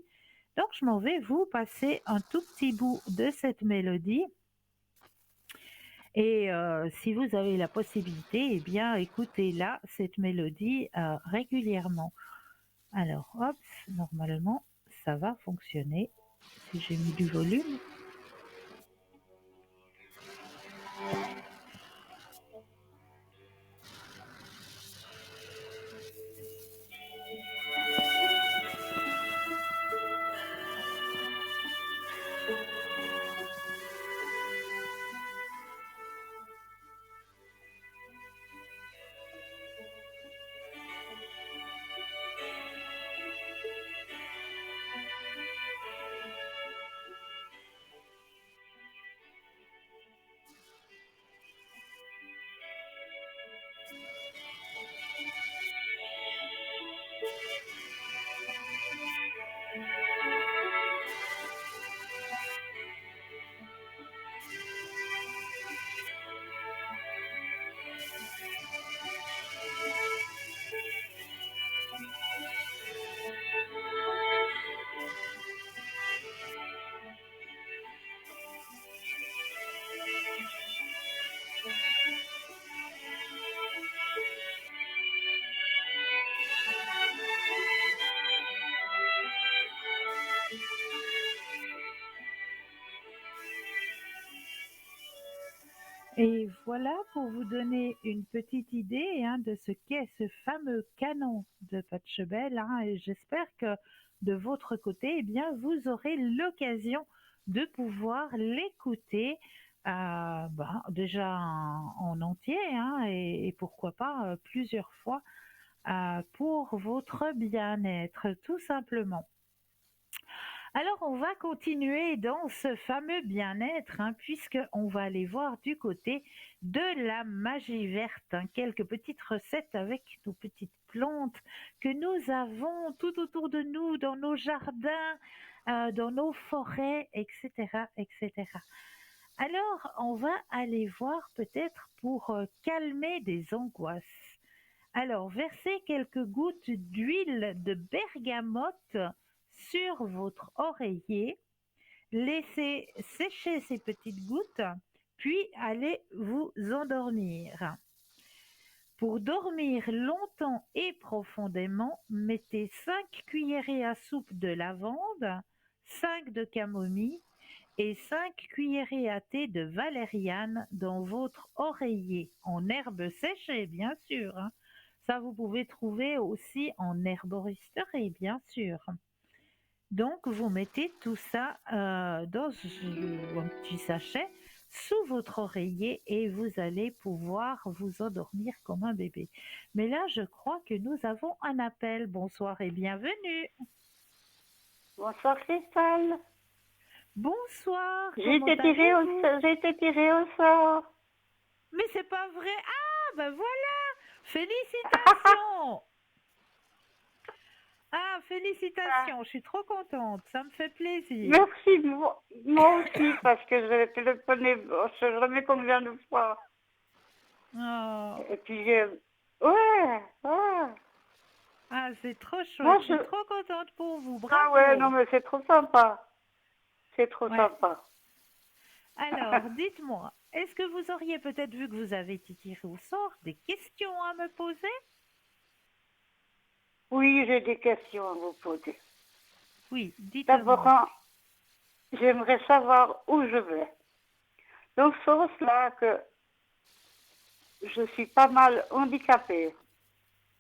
Donc je m'en vais vous passer un tout petit bout de cette mélodie. Et si vous avez la possibilité, eh bien écoutez-la, cette mélodie, régulièrement. Alors hop, normalement ça va fonctionner si j'ai mis du volume. Et voilà pour vous donner une petite idée de ce qu'est ce fameux canon de Pachelbel. Et j'espère que de votre côté, eh bien, vous aurez l'occasion de pouvoir l'écouter déjà en entier et pourquoi pas plusieurs fois pour votre bien-être, tout simplement. Alors, on va continuer dans ce fameux bien-être, puisqu'on va aller voir du côté de la magie verte, quelques petites recettes avec nos petites plantes que nous avons tout autour de nous, dans nos jardins, dans nos forêts, etc., etc. Alors, on va aller voir peut-être pour calmer des angoisses. Alors, versez quelques gouttes d'huile de bergamote sur votre oreiller, laissez sécher ces petites gouttes, puis allez vous endormir. Pour dormir longtemps et profondément, mettez 5 cuillerées à soupe de lavande, 5 de camomille et 5 cuillerées à thé de valériane dans votre oreiller, en herbe séchée bien sûr. Ça, vous pouvez trouver aussi en herboristerie, bien sûr. Donc, vous mettez tout ça dans un petit sachet sous votre oreiller et vous allez pouvoir vous endormir comme un bébé. Mais là, je crois que nous avons un appel. Bonsoir et bienvenue. Bonsoir Cristal. Bonsoir. J'ai été tirée au sort. Mais c'est pas vrai. Ah, ben voilà. Félicitations. Ah, félicitations. Je suis trop contente. Ça me fait plaisir. Merci, moi aussi, parce que je téléphonais, je remets combien de fois. Oh. Et puis, ouais. Ah, c'est trop chouette. Moi, je suis trop contente pour vous. Bravo. Ah ouais, non, mais c'est trop sympa. C'est trop sympa. Alors, dites-moi, est-ce que vous auriez peut-être, vu que vous avez été tiré au sort, des questions à me poser? Oui, j'ai des questions à vous poser. Oui, dites-moi. D'abord, j'aimerais savoir où je vais. Dans ce sens-là que je suis pas mal handicapée.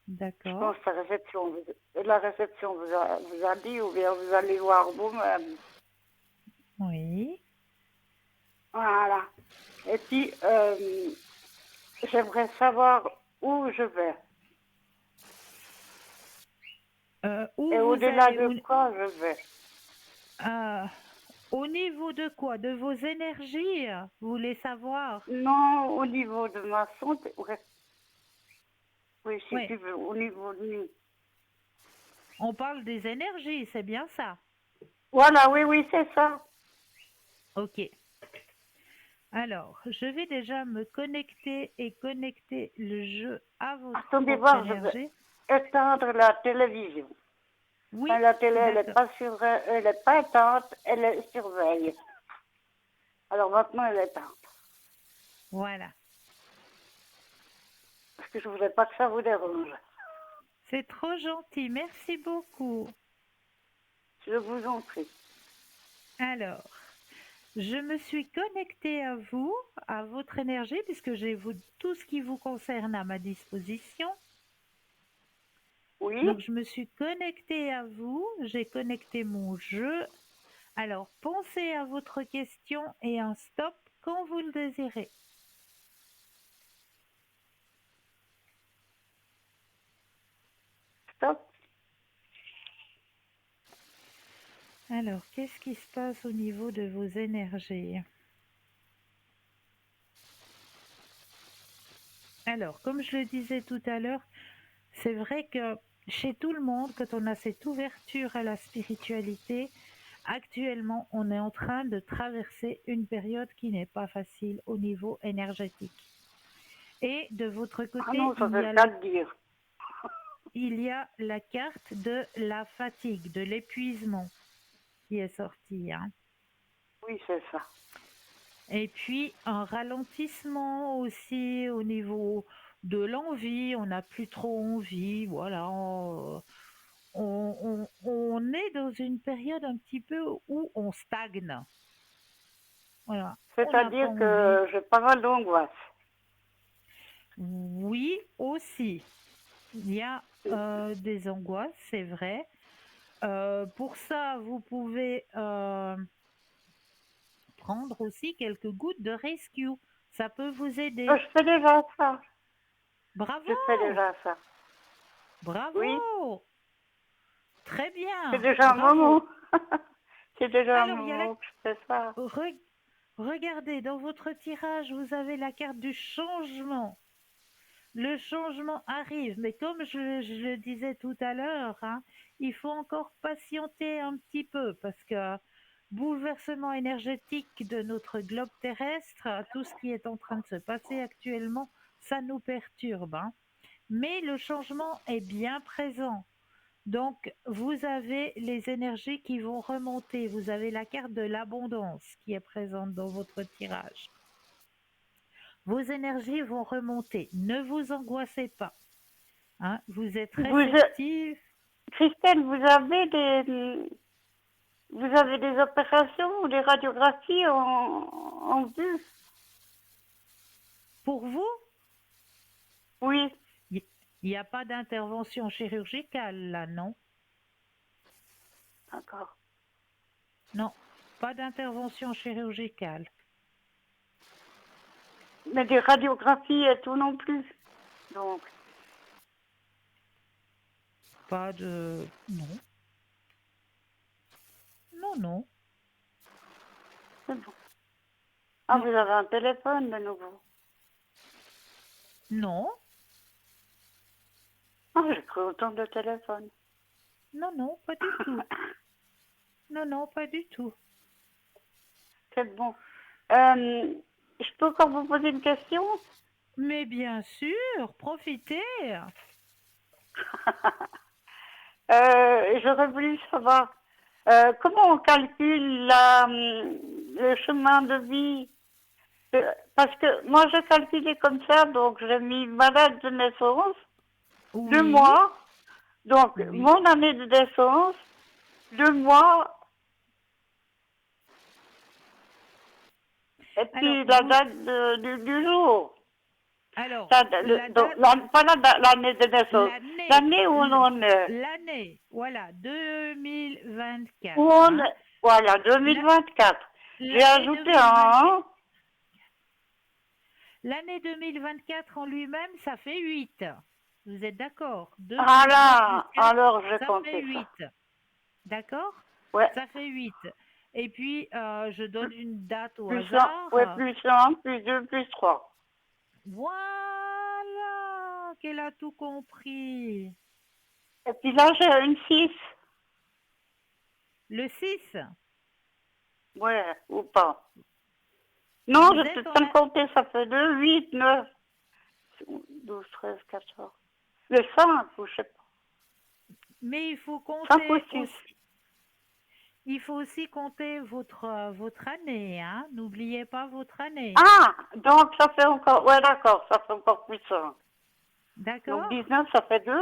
D'accord. Je pense que la réception vous a dit, ou bien vous allez voir vous-même. Oui. Voilà. Et puis, j'aimerais savoir où je vais. Et au-delà de quoi je vais. Au niveau de quoi? De vos énergies? Vous voulez savoir? Non, au niveau de ma santé. Ouais. Oui, si tu veux, au niveau de nous. On parle des énergies, c'est bien ça? Voilà, oui, oui, c'est ça. Ok. Alors, je vais déjà me connecter et connecter le jeu à votre Attendez propre voir, je vais énergie. éteindre la télévision. Oui, Enfin, la télé, d'accord. elle est pas éteinte, elle est surveille. Alors maintenant, elle est éteinte. Voilà. Parce que je voudrais pas que ça vous dérange. C'est trop gentil. Merci beaucoup. Je vous en prie. Alors, je me suis connectée à vous, à votre énergie, puisque j'ai tout ce qui vous concerne à ma disposition. Oui, Donc, je me suis connectée à vous, j'ai connecté mon jeu. Alors, pensez à votre question et un stop quand vous le désirez. stop. Alors, qu'est-ce qui se passe au niveau de vos énergies? Alors, comme je le disais tout à l'heure, c'est vrai que chez tout le monde, quand on a cette ouverture à la spiritualité, actuellement, on est en train de traverser une période qui n'est pas facile au niveau énergétique. Et de votre Ah côté, non, ça il fait y le a cas de dire. la carte de la fatigue, de l'épuisement qui est sortie, hein. Oui, c'est ça. Et puis un ralentissement aussi au niveau de l'envie, on n'a plus trop envie, voilà. On est dans une période un petit peu où on stagne. Voilà, on n'a pas C'est-à-dire envie. que j'ai pas mal d'angoisse. Oui, aussi. Il y a des angoisses, c'est vrai. Pour ça, vous pouvez prendre aussi quelques gouttes de rescue. Ça peut vous aider. Je fais déjà ça. Je fais Bravo! déjà ça. Oui, Bravo! Très c'est bien, déjà un bravo. moment. C'est déjà un Alors, il y a moment que je fais ça. regardez, dans votre tirage, vous avez la carte du changement. Le changement arrive, mais comme je le disais tout à l'heure, hein, il faut encore patienter un petit peu parce que bouleversement énergétique de notre globe terrestre, tout ce qui est en train de se passer actuellement, ça nous perturbe, hein. Mais le changement est bien présent. Donc, vous avez les énergies qui vont remonter. Vous avez la carte de l'abondance qui est présente dans votre tirage. Vos énergies vont remonter. Ne vous angoissez pas, hein. Vous êtes Vous, réceptive. Christelle, vous avez des opérations ou des radiographies en vue? Pour vous, Oui, il n'y a pas d'intervention chirurgicale là, non? d'accord. Non, pas d'intervention chirurgicale. Mais des radiographies et tout non plus. Donc, Pas de... Non. Non, non. c'est bon. Ah, Non. vous avez un téléphone de nouveau. Non. Ah, j'ai cru autant de téléphones. Non, non, pas du tout. Non, non, pas du tout. C'est bon. Je peux encore vous poser une question? Mais bien sûr, profitez. J'aurais voulu savoir comment on calcule le chemin de vie. Parce que moi, j'ai calculé comme ça, donc j'ai mis ma date de naissance, le Oui, mois, donc oui. mon année de naissance, le mois, et puis Alors, la date du jour. alors, Pas l'année de naissance, l'année où on en est. l'année, voilà, 2024, Où on hein. est. Voilà, 2024. J'ai L'année ajouté 2024, un 1. l'année 2024 en lui-même, ça fait 8. Vous êtes d'accord? 2 plus 2 plus Voilà, 4, alors j'ai ça fait compté ça. 8. D'accord? Ouais, Ça fait 8. Et puis, je donne une date au plus 1, ouais, hasard. plus 1, plus 2, plus 3. Voilà, qu'elle a tout compris. Et puis là, j'ai une 6. Le 6. Ouais, ou pas. Non, Vous je êtes peux en pas la... le compter, ça fait 2, 8, 9, 12, 13, 14. Le 5, ou je sais pas. Mais il faut 5 ou compter 6. aussi. Il faut aussi compter votre année, hein. N'oubliez pas votre année. Ah, donc ça fait encore, ouais, d'accord, ça fait encore plus 5. Donc D'accord? 19, ça fait 2.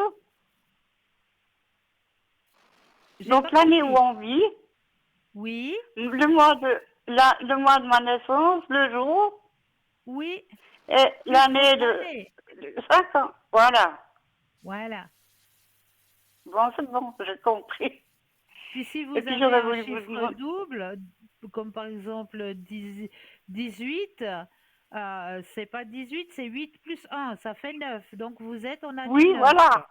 J'ai Donc pas l'année où compris. on vit, Oui, le mois de ma naissance, le jour, oui, et plus l'année votre année. de 5 ans. Voilà. Voilà. Bon, c'est bon, j'ai compris. Puis si Et vous puis avez j'aurais un voulu vous chiffre demander. double, comme par exemple 18, c'est pas 18, c'est 8 plus 1, ça fait 9. Donc vous êtes en année Oui, 9. voilà.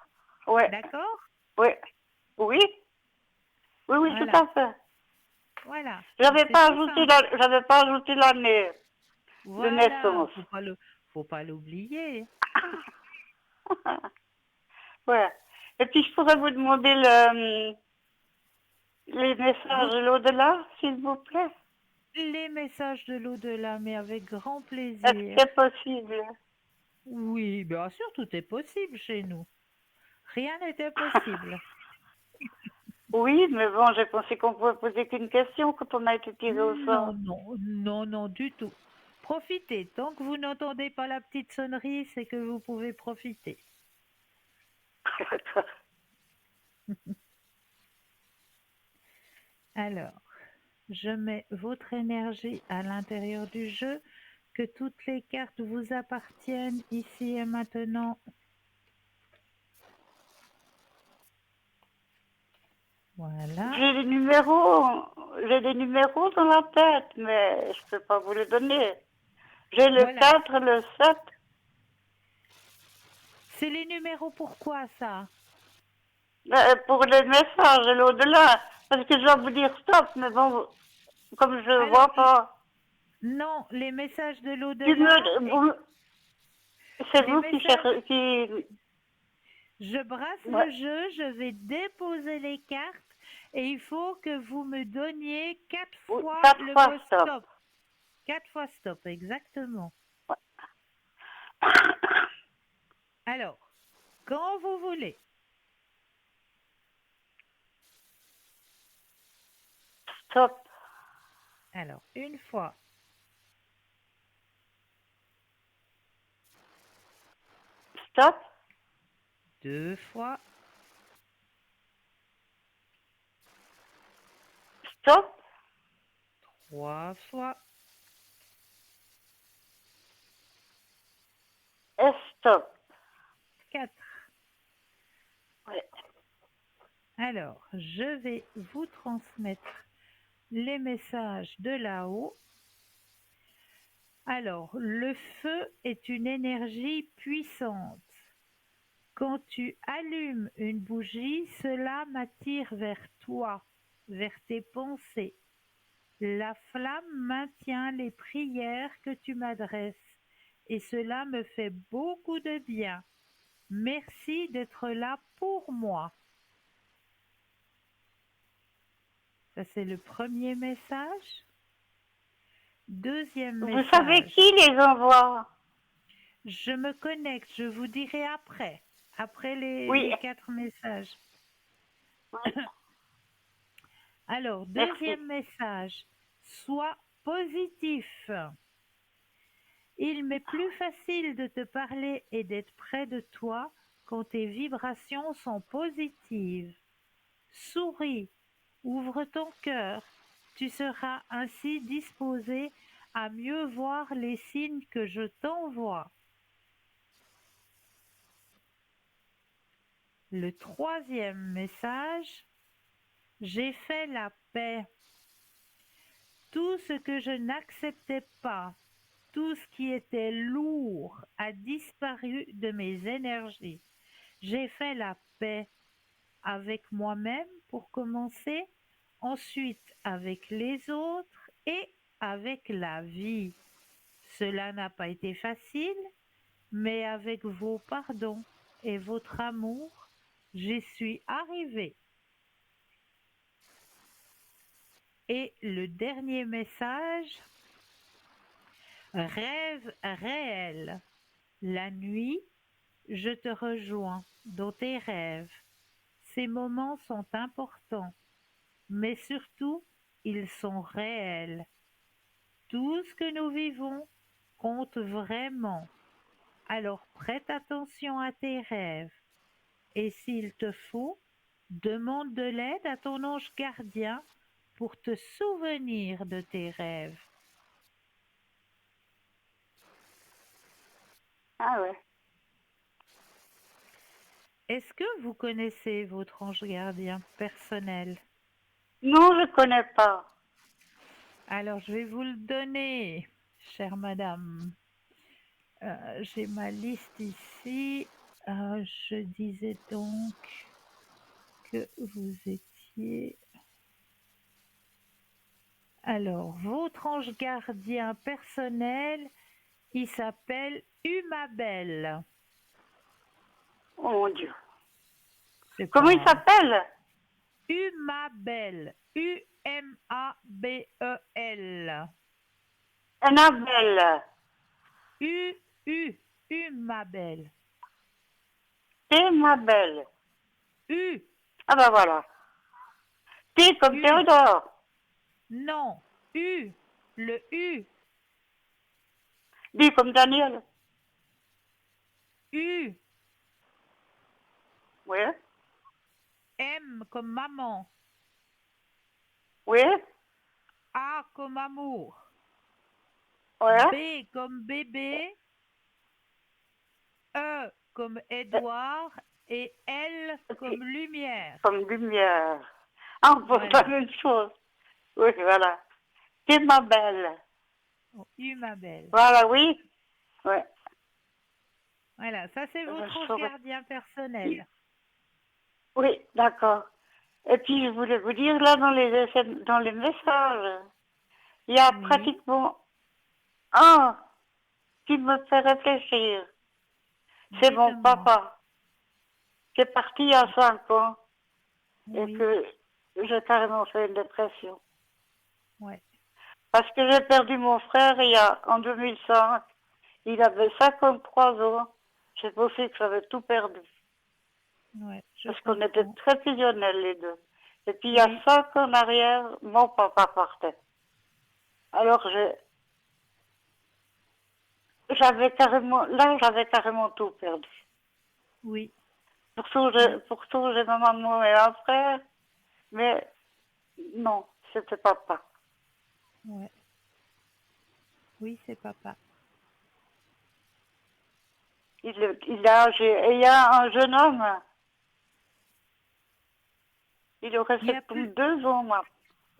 Ouais, D'accord? ouais. Oui, oui, oui, tout Voilà, à fait. voilà. Donc J'avais c'est pas tout ajouté simple. j'avais pas ajouté l'année de Voilà, naissance. faut pas l'oublier. Ouais. Et puis je pourrais vous demander les messages Vous, de l'au-delà, s'il vous plaît. les messages de l'au-delà, mais avec grand Est-ce que plaisir. c'est possible? Oui, bien sûr, tout est possible chez nous. Rien n'est impossible. Oui, mais bon, j'ai pensé qu'on pouvait poser qu'une question quand on a été tiré au Non, sort. non, non, non, du tout. Profitez. Tant que vous n'entendez pas la petite sonnerie, c'est que vous pouvez profiter. Alors, je mets votre énergie à l'intérieur du jeu, que toutes les cartes vous appartiennent ici et maintenant. Voilà. J'ai des numéros dans la tête, mais je peux pas vous les donner. J'ai le Voilà. 4, le 7. C'est les numéros pourquoi ça? Pour les messages et l'au-delà, parce que je dois vous dire stop, mais bon, comme je ne Alors, vois pas, non, les messages de tu l'au-delà, me, c'est les vous qui messages, cherchez, qui, je brasse ouais, le jeu, je vais déposer les cartes et il faut que vous me donniez 4 fois 4 le fois mot stop. stop. 4 fois stop, exactement. Alors, quand vous voulez. Stop, Alors, une fois, stop, deux fois, stop, trois fois, et stop. 4. Ouais. Alors, je vais vous transmettre les messages de là-haut. Alors, le feu est une énergie puissante. Quand tu allumes une bougie, cela m'attire vers toi, vers tes pensées. La flamme maintient les prières que tu m'adresses et cela me fait beaucoup de bien. Merci d'être là pour moi. Ça, c'est le premier message. Deuxième Vous savez message. qui les envoie? Je me connecte, je vous dirai après Oui, les 4 messages. oui, Alors, merci. deuxième message, sois positif. Il m'est plus facile de te parler et d'être près de toi quand tes vibrations sont positives. Souris, ouvre ton cœur, tu seras ainsi disposé à mieux voir les signes que je t'envoie. Le troisième message, j'ai fait la paix. Tout ce que je n'acceptais pas, tout ce qui était lourd a disparu de mes énergies. J'ai fait la paix avec moi-même pour commencer, ensuite avec les autres et avec la vie. Cela n'a pas été facile, mais avec vos pardons et votre amour, j'y suis arrivée. Et le dernier message, rêve réel. La nuit, je te rejoins dans tes rêves. Ces moments sont importants, mais surtout, ils sont réels. Tout ce que nous vivons compte vraiment. Alors prête attention à tes rêves. Et s'il te faut, demande de l'aide à ton ange gardien pour te souvenir de tes rêves. Ah ouais. Est-ce que vous connaissez votre ange gardien personnel? Non, je connais pas. Alors, je vais vous le donner, chère madame. J'ai ma liste ici. Je disais donc que vous étiez... Alors, votre ange gardien personnel, il s'appelle Umabel. Oh mon Dieu. C'est Comment il pas- s'appelle? Umabel. Umabel. Annabelle. Umabel. T, ma belle. U. Ah ben voilà. T comme U. Théodore. Non. U. Le U. D comme Daniel. U. Oui. M comme maman. Oui. A comme amour. Oui. B comme bébé. E comme Édouard. Et L comme lumière. Comme lumière. Ah, pour Voilà. la même chose. Oui, voilà. T, ma belle. Oh, Umabel. Voilà, oui. Oui. Voilà, ça c'est votre Je ange saurais. gardien personnel. Oui, d'accord. Et puis, je voulais vous dire, là, dans les messages, il y a Oui. pratiquement un qui me fait réfléchir. C'est mon Dites-moi. papa, qui est parti il y a 5 ans et Oui. que j'ai carrément fait une dépression. Ouais. Parce que j'ai perdu mon frère en 2005. Il avait 53 ans. J'ai pensé que j'avais tout perdu. Ouais, je Parce qu'on était comprends. très fusionnels, les deux. Et puis, il y a Oui. 5 ans en arrière, mon papa partait. Alors, j'avais carrément tout perdu. Oui. Pourtant, Ouais. j'ai ma maman et un frère, mais non, c'était papa. Ouais. Oui, c'est papa. Il est âgé. Et il y a un jeune homme, il aurait Il y a fait plus. 2 ans, moi.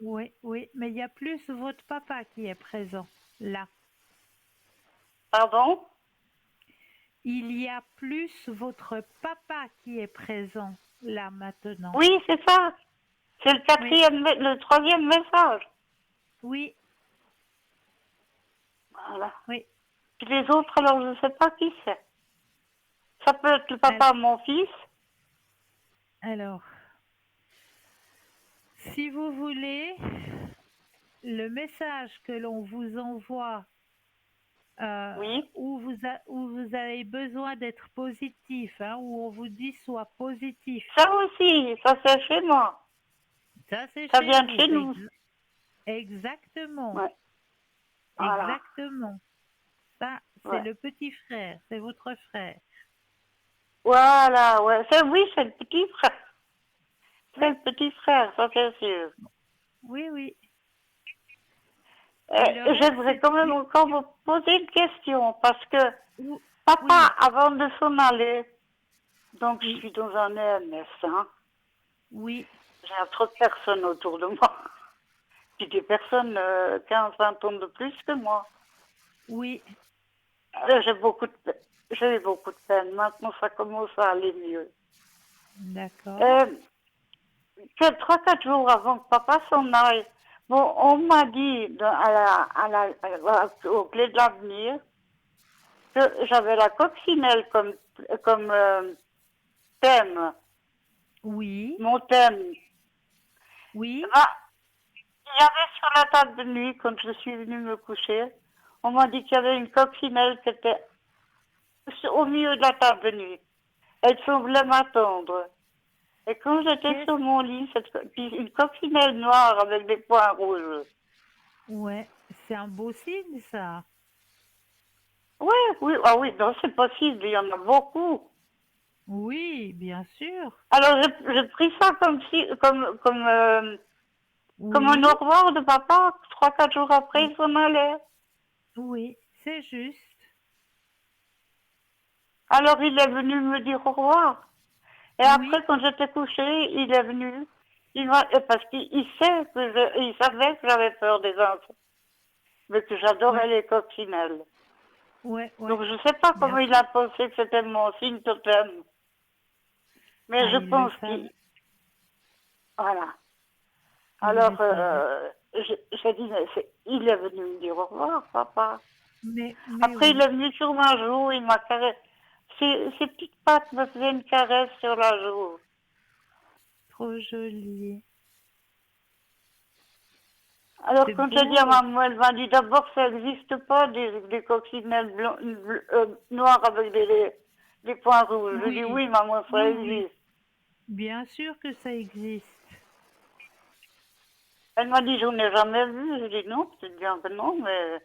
Oui, oui, mais il y a plus votre papa qui est présent là. Pardon? Il y a plus votre papa qui est présent là maintenant. Oui, c'est ça. C'est le 3e message. Oui, Voilà. oui. Puis les autres, alors, je ne sais pas qui c'est. Ça peut être le papa de mon fils. Alors, si vous voulez, le message que l'on vous envoie Oui. où vous avez besoin d'être positif, hein, où on vous dit soit positif. Ça aussi, ça c'est chez moi. Ça, c'est Ça chez vient de vous. chez nous. Exactement. Ouais. Voilà. Exactement. Ça, c'est Ouais. le petit frère, c'est votre frère. Voilà, ouais. Oui, c'est le petit frère. C'est Oui. le petit frère, ça c'est sûr. Oui, oui. Et le reste, J'aimerais quand même encore vous poser une question, parce que oui. papa, avant de s'en aller, donc Oui. je suis dans un EMS, hein. Oui. J'ai trop de personnes autour de moi. Puis des personnes 15-20 ans de plus que moi. Oui. J'ai eu beaucoup de peine. Maintenant, ça commence à aller mieux. D'accord. 3-4 jours avant que papa s'en aille, bon, on m'a dit aux clés de l'avenir que j'avais la coccinelle comme thème. Oui, mon thème. oui, Ah, il y avait sur la table de nuit, quand je suis venue me coucher, on m'a dit qu'il y avait une coccinelle qui était au milieu de la table de nuit. Elle semblait m'attendre. Et quand j'étais qu'est-ce... sur mon lit, une coccinelle noire avec des points rouges. Ouais, c'est un beau signe, ça. Oui, oui, ah oui, non, c'est possible, il y en a beaucoup. Oui, bien sûr. Alors j'ai pris ça comme si, comme un Oui, au revoir de papa. 3, 4 jours après, ou- il s'en allait. oui, c'est juste. Alors il est venu me dire au revoir. Et Oui, après, quand j'étais couchée, il est venu. Parce qu'il sait que il savait que j'avais peur des enfants, mais que j'adorais ouais, les coccinelles. ouais, ouais, Donc je ne sais pas bien comment il sûr. a pensé que c'était mon signe totem, mais Ah, je il le pense savait, qu'il... Voilà. il le Alors, savait. j'ai dit, mais il est venu me dire au revoir, papa. Mais Après, il oui, est venu sur ma joue, il m'a caressé. Ses petites pattes me faisaient une caresse sur la joue. trop joli. Alors, C'est quand j'ai dit à beau. maman, elle m'a dit d'abord, ça n'existe pas, des coccinelles noires avec des points rouges. Je dis Oui, oui, maman, ça oui, oui. existe. Bien sûr que ça existe. Elle m'a dit, je n'ai jamais vu. Je dis non, c'est bien que non, mais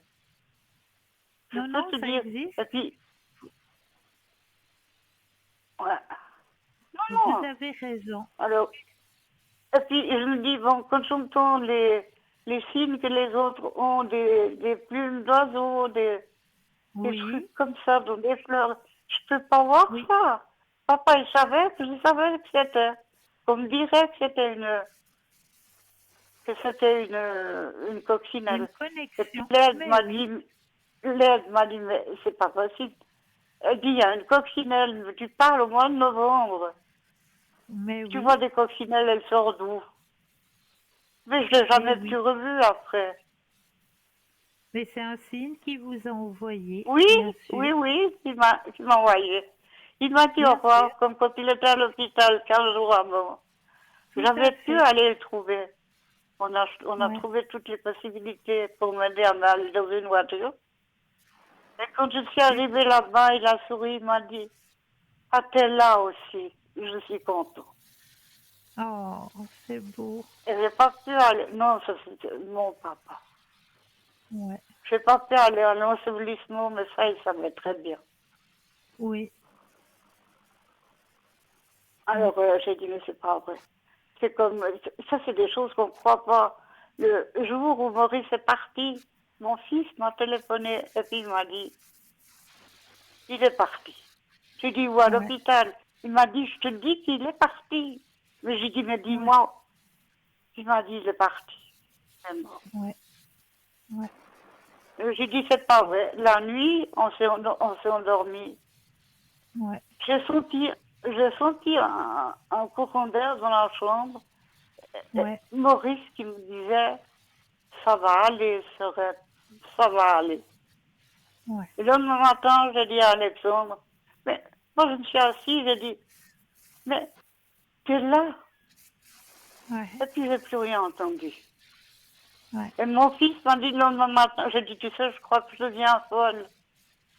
je Non, peux non, te ça dire. existe. Et puis, ouais. Vous Non, non. avez raison. Alors, et puis, je me dis, bon, quand j'entends les signes que les autres ont, des plumes d'oiseaux, des Oui, trucs comme ça, dans des fleurs, je peux pas voir oui. ça. Papa, il savait que je savais que c'était, qu'on me dirait que c'était une Une coccinelle. Et puis connexion. l'aide Mais m'a oui, dit, mais c'est pas possible. Elle dit, il y a une coccinelle, mais tu parles au mois de novembre. mais Tu vois oui, des coccinelles, elles sortent d'où? Mais je l'ai mais jamais plus oui. revue après. Mais c'est un signe qui vous a envoyé, Oui, bien oui, sûr, oui, il m'a envoyé. Il m'a dit au bien sûr. revoir, comme quand il était à l'hôpital 15 jours avant. Tout à J'avais pu fait. aller le trouver. On a Ouais. trouvé toutes les possibilités pour m'aider à m'aller dans une voiture. Et quand je suis Et- arrivée là-bas, il a souri, il m'a dit, ah, t'es là aussi. Je suis content. Oh, c'est beau. Et j'ai pas pu aller, non, ça c'était mon papa. Ouais. J'ai pas pu aller à l'ensevelissement, mais ça, il savait très bien. Oui. Ouais. Alors, j'ai dit, mais c'est pas vrai. C'est comme, ça, c'est des choses qu'on ne croit pas. Le jour où Maurice est parti, mon fils m'a téléphoné et puis il m'a dit, il est parti. J'ai dit, où à Ouais. l'hôpital? Il m'a dit, je te dis qu'il est parti. Mais j'ai dit, mais Ouais. dis-moi. Il m'a dit, il est parti. Il est mort. Ouais. Ouais. J'ai dit, c'est pas vrai. La nuit, on s'est endormi. Ouais. J'ai senti, j'ai senti un courant d'air dans la chambre. Et Ouais. Maurice qui me disait, ça va aller, ça va aller. Ouais. Et le lendemain matin, j'ai dit à Alexandre, mais moi je me suis assise, j'ai dit, mais tu es là. Ouais. Et puis j'ai plus rien entendu. Ouais. Et mon fils m'a dit le lendemain matin, j'ai dit, tu sais, je crois que je deviens folle.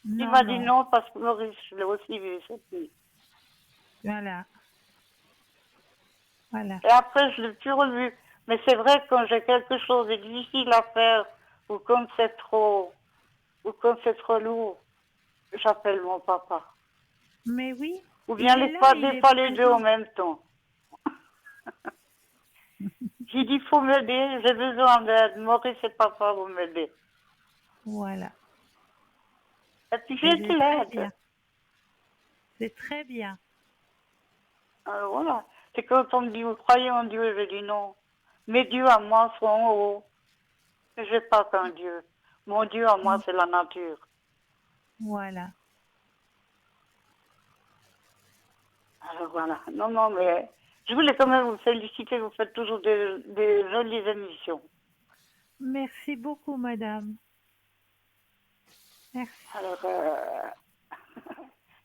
Il Non, m'a dit non. non, parce que Maurice, je l'ai aussi vu cette nuit. Voilà. Voilà. Et après, je l'ai plus revu. Mais c'est vrai que quand j'ai quelque chose de difficile à faire, ou quand c'est trop lourd, j'appelle mon papa. Mais oui, Ou il bien est des là, fois, il des est fois les deux en présent. même temps. J'ai dit, faut m'aider, j'ai besoin d'aide. Maurice et papa vont m'aider. Voilà. Et puis Et j'ai de c'est très l'aide. bien. C'est très bien. Alors voilà. C'est quand on me dit, vous croyez en Dieu? Je dis non. Mes dieux à moi sont en haut. Je n'ai pas qu'un Dieu. Mon Dieu à moi, Mm. c'est la nature. Voilà. Alors voilà. Non, non, mais je voulais quand même vous féliciter. Vous faites toujours des jolies émissions. Merci beaucoup, madame. Merci. Alors,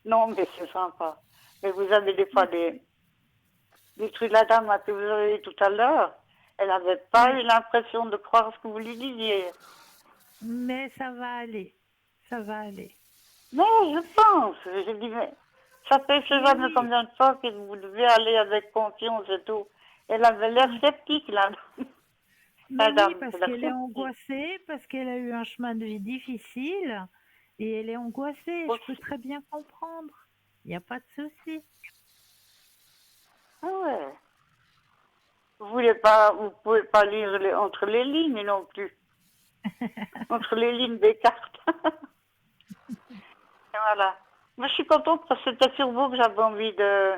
non, mais c'est sympa. Mais vous avez des fois Merci. du truc de la dame que vous avez eu tout à l'heure, elle n'avait pas eu l'impression de croire ce que vous lui disiez. Mais ça va aller. Ça va aller. Mais je pense, j'ai dit, mais ça fait je sais jamais combien de fois que vous devez aller avec confiance et tout. Elle avait l'air sceptique, là. Mais oui, Madame, parce c'est la qu'elle est sceptique. angoissée, parce qu'elle a eu un chemin de vie difficile et elle est angoissée. Je peux très bien comprendre. Il n'y a pas de souci. Ah ouais. Vous pouvez pas lire entre les lignes non plus. Entre les lignes des cartes. Et voilà. Mais je suis contente parce que c'était sur vous que j'avais envie de...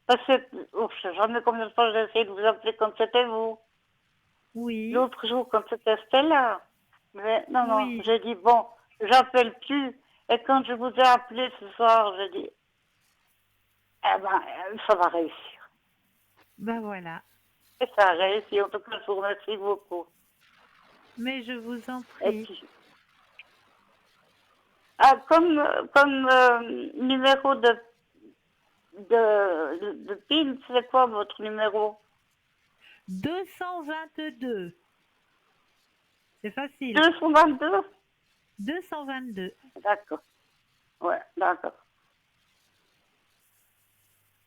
Parce que, je sais jamais combien de fois j'ai essayé de vous appeler quand c'était vous. Oui. L'autre jour quand c'était Stella. Mais non, Oui. j'ai dit, bon, j'appelle plus. Et quand je vous ai appelé ce soir, j'ai dit, eh ben, ça va réussir. Ben voilà. Et ça a réussi. En tout cas, je vous remercie beaucoup. Mais je vous en Et prie. puis, comme numéro de PIN, c'est quoi votre numéro? 222. C'est facile. 222? 222. D'accord. Ouais, d'accord.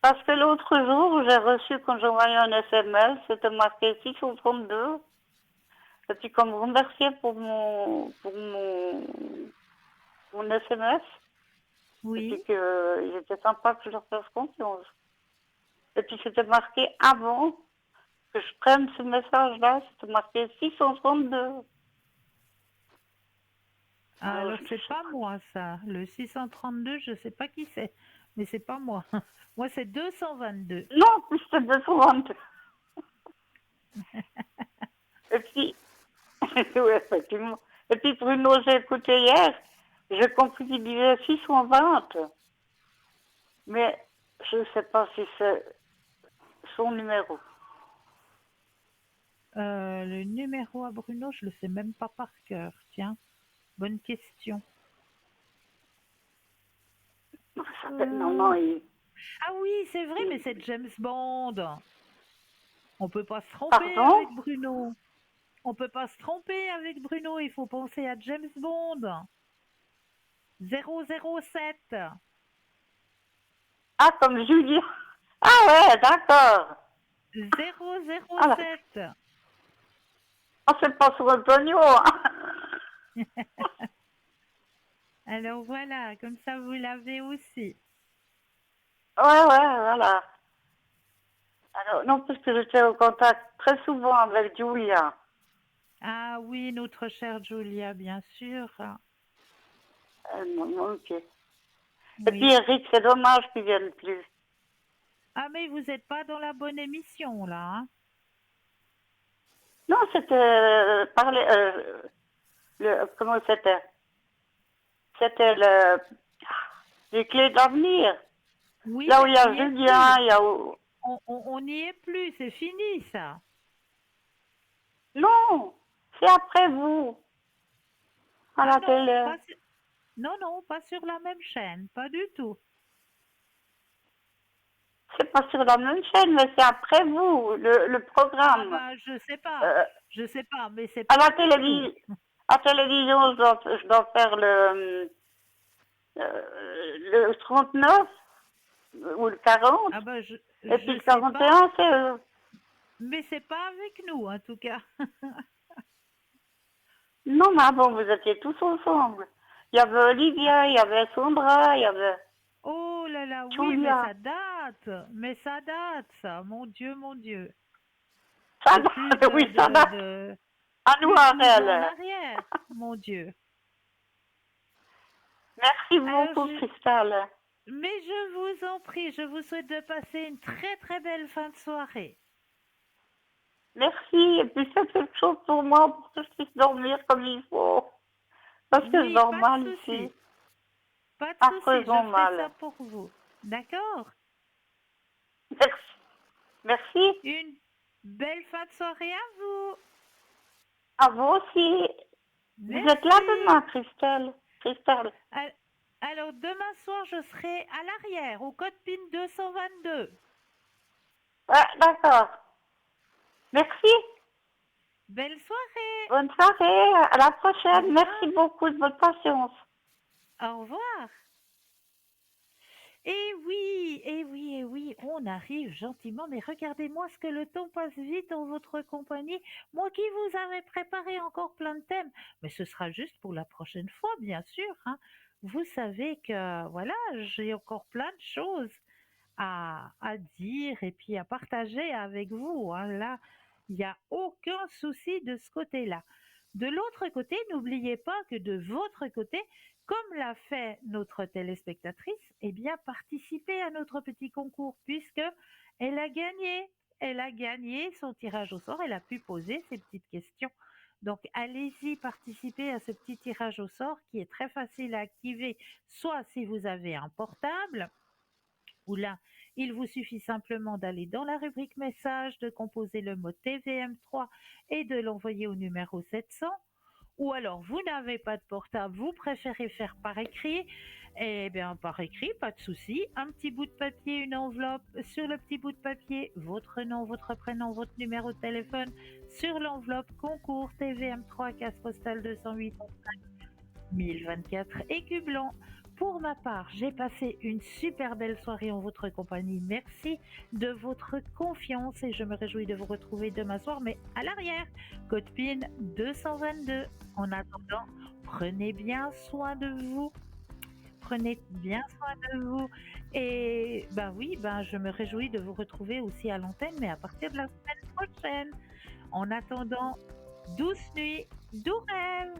Parce que l'autre jour, j'ai reçu, quand j'ai envoyé un SMS, c'était marqué 632. Et puis, comme vous remerciez pour mon SMS, et Oui. puis qu'il était sympa que je leur fasse confiance. Et puis, c'était marqué avant que je prenne ce message-là, c'était marqué 632. Alors, c'est pas moi, ça. Le 632, je sais pas qui c'est. Mais c'est pas moi. Moi, c'est 222. Non, c'était 222. Et puis, oui, effectivement. Et puis, Bruno, j'ai écouté hier, j'ai compris qu'il disait 620. Mais je ne sais pas si c'est son numéro. Le numéro à Bruno, je le sais même pas par cœur. Tiens, bonne question. Non, Ah oui, c'est vrai, mais c'est James Bond. On peut pas se tromper Pardon? avec Bruno. On peut pas se tromper avec Bruno. Il faut penser à James Bond. 007. Ah, comme Julien. Ah ouais, d'accord. 007. Ah, c'est pas sur Antonio. Hein. Alors voilà, comme ça vous l'avez aussi. Ouais, voilà. Alors, non, parce que j'étais au contact très souvent avec Julia. Ah oui, notre chère Julia, bien sûr. Non, ok. Et Oui. puis Eric, c'est dommage qu'il vienne plus. Ah mais vous n'êtes pas dans la bonne émission là. Hein? Non, c'était parler. Comment c'était? C'était les clés d'avenir. Oui. Là où il y a on y est Julien, plus. il y a où... On n'y est plus, c'est fini ça. Non, c'est après vous. À la Ah non, télé. non, pas sur la même chaîne, pas du tout. C'est pas sur la même chaîne, mais c'est après vous, le Ah programme. bah, je sais pas, mais c'est À pas la du télévision, tout. à télévision, je dois faire le 39 ou le 40. Ah bah, Et je puis le sais pas, 41, c'est eux. mais c'est pas avec nous en tout cas. Non, mais bon, vous étiez tous ensemble. Il y avait Olivia, il y avait Sandra, il y avait Oh là là, oui, Julia. mais ça date, ça, mon Dieu, mon Dieu. Ça C'est plus date, oui, ça date. À nous, plus 12 ans en Ariel. arrière, mon Dieu. Merci Alors, beaucoup, Cristal. Mais je vous en prie, je vous souhaite de passer une très très belle fin de soirée. Merci. Et puis faites quelque chose pour moi pour que je puisse dormir comme il faut. Parce que je Oui, dors pas mal de souci. ici. Pas de souci, je Affreusement ferai mal. ça pour vous. D'accord? Merci. Merci. Une belle fin de soirée à vous. À vous aussi. Merci. Vous êtes là demain, Christelle. Christelle. Alors, demain soir, je serai à l'arrière, au code PIN 222. Ah, d'accord. Merci. Belle soirée. Bonne soirée. À la Au prochaine. revoir. Merci beaucoup de votre patience. Au revoir. Eh oui, eh oui, eh oui, on arrive gentiment, mais regardez-moi ce que le temps passe vite en votre compagnie. Moi qui vous avais préparé encore plein de thèmes, mais ce sera juste pour la prochaine fois, bien sûr, hein. Vous savez que, voilà, j'ai encore plein de choses à dire et puis à partager avec vous, hein. Là, il n'y a aucun souci de ce côté-là. De l'autre côté, n'oubliez pas que de votre côté, comme l'a fait notre téléspectatrice, eh bien, participez à notre petit concours puisque elle a gagné. Elle a gagné son tirage au sort. Elle a pu poser ses petites questions. Donc, allez-y, participez à ce petit tirage au sort qui est très facile à activer, soit si vous avez un portable, où là, il vous suffit simplement d'aller dans la rubrique message, de composer le mot TVM3 et de l'envoyer au numéro 700. Ou alors, vous n'avez pas de portable, vous préférez faire par écrit, eh bien, par écrit, pas de souci. Un petit bout de papier, une enveloppe. Sur le petit bout de papier, votre nom, votre prénom, votre numéro de téléphone. Sur l'enveloppe, concours TVM3, case postale 208 1024 écus blancs. Pour ma part, j'ai passé une super belle soirée en votre compagnie. Merci de votre confiance et je me réjouis de vous retrouver demain soir, mais à l'arrière, code PIN 222. En attendant, prenez bien soin de vous. Prenez bien soin de vous. Et ben oui, ben je me réjouis de vous retrouver aussi à l'antenne, mais à partir de la semaine prochaine. En attendant, douce nuit, doux rêves.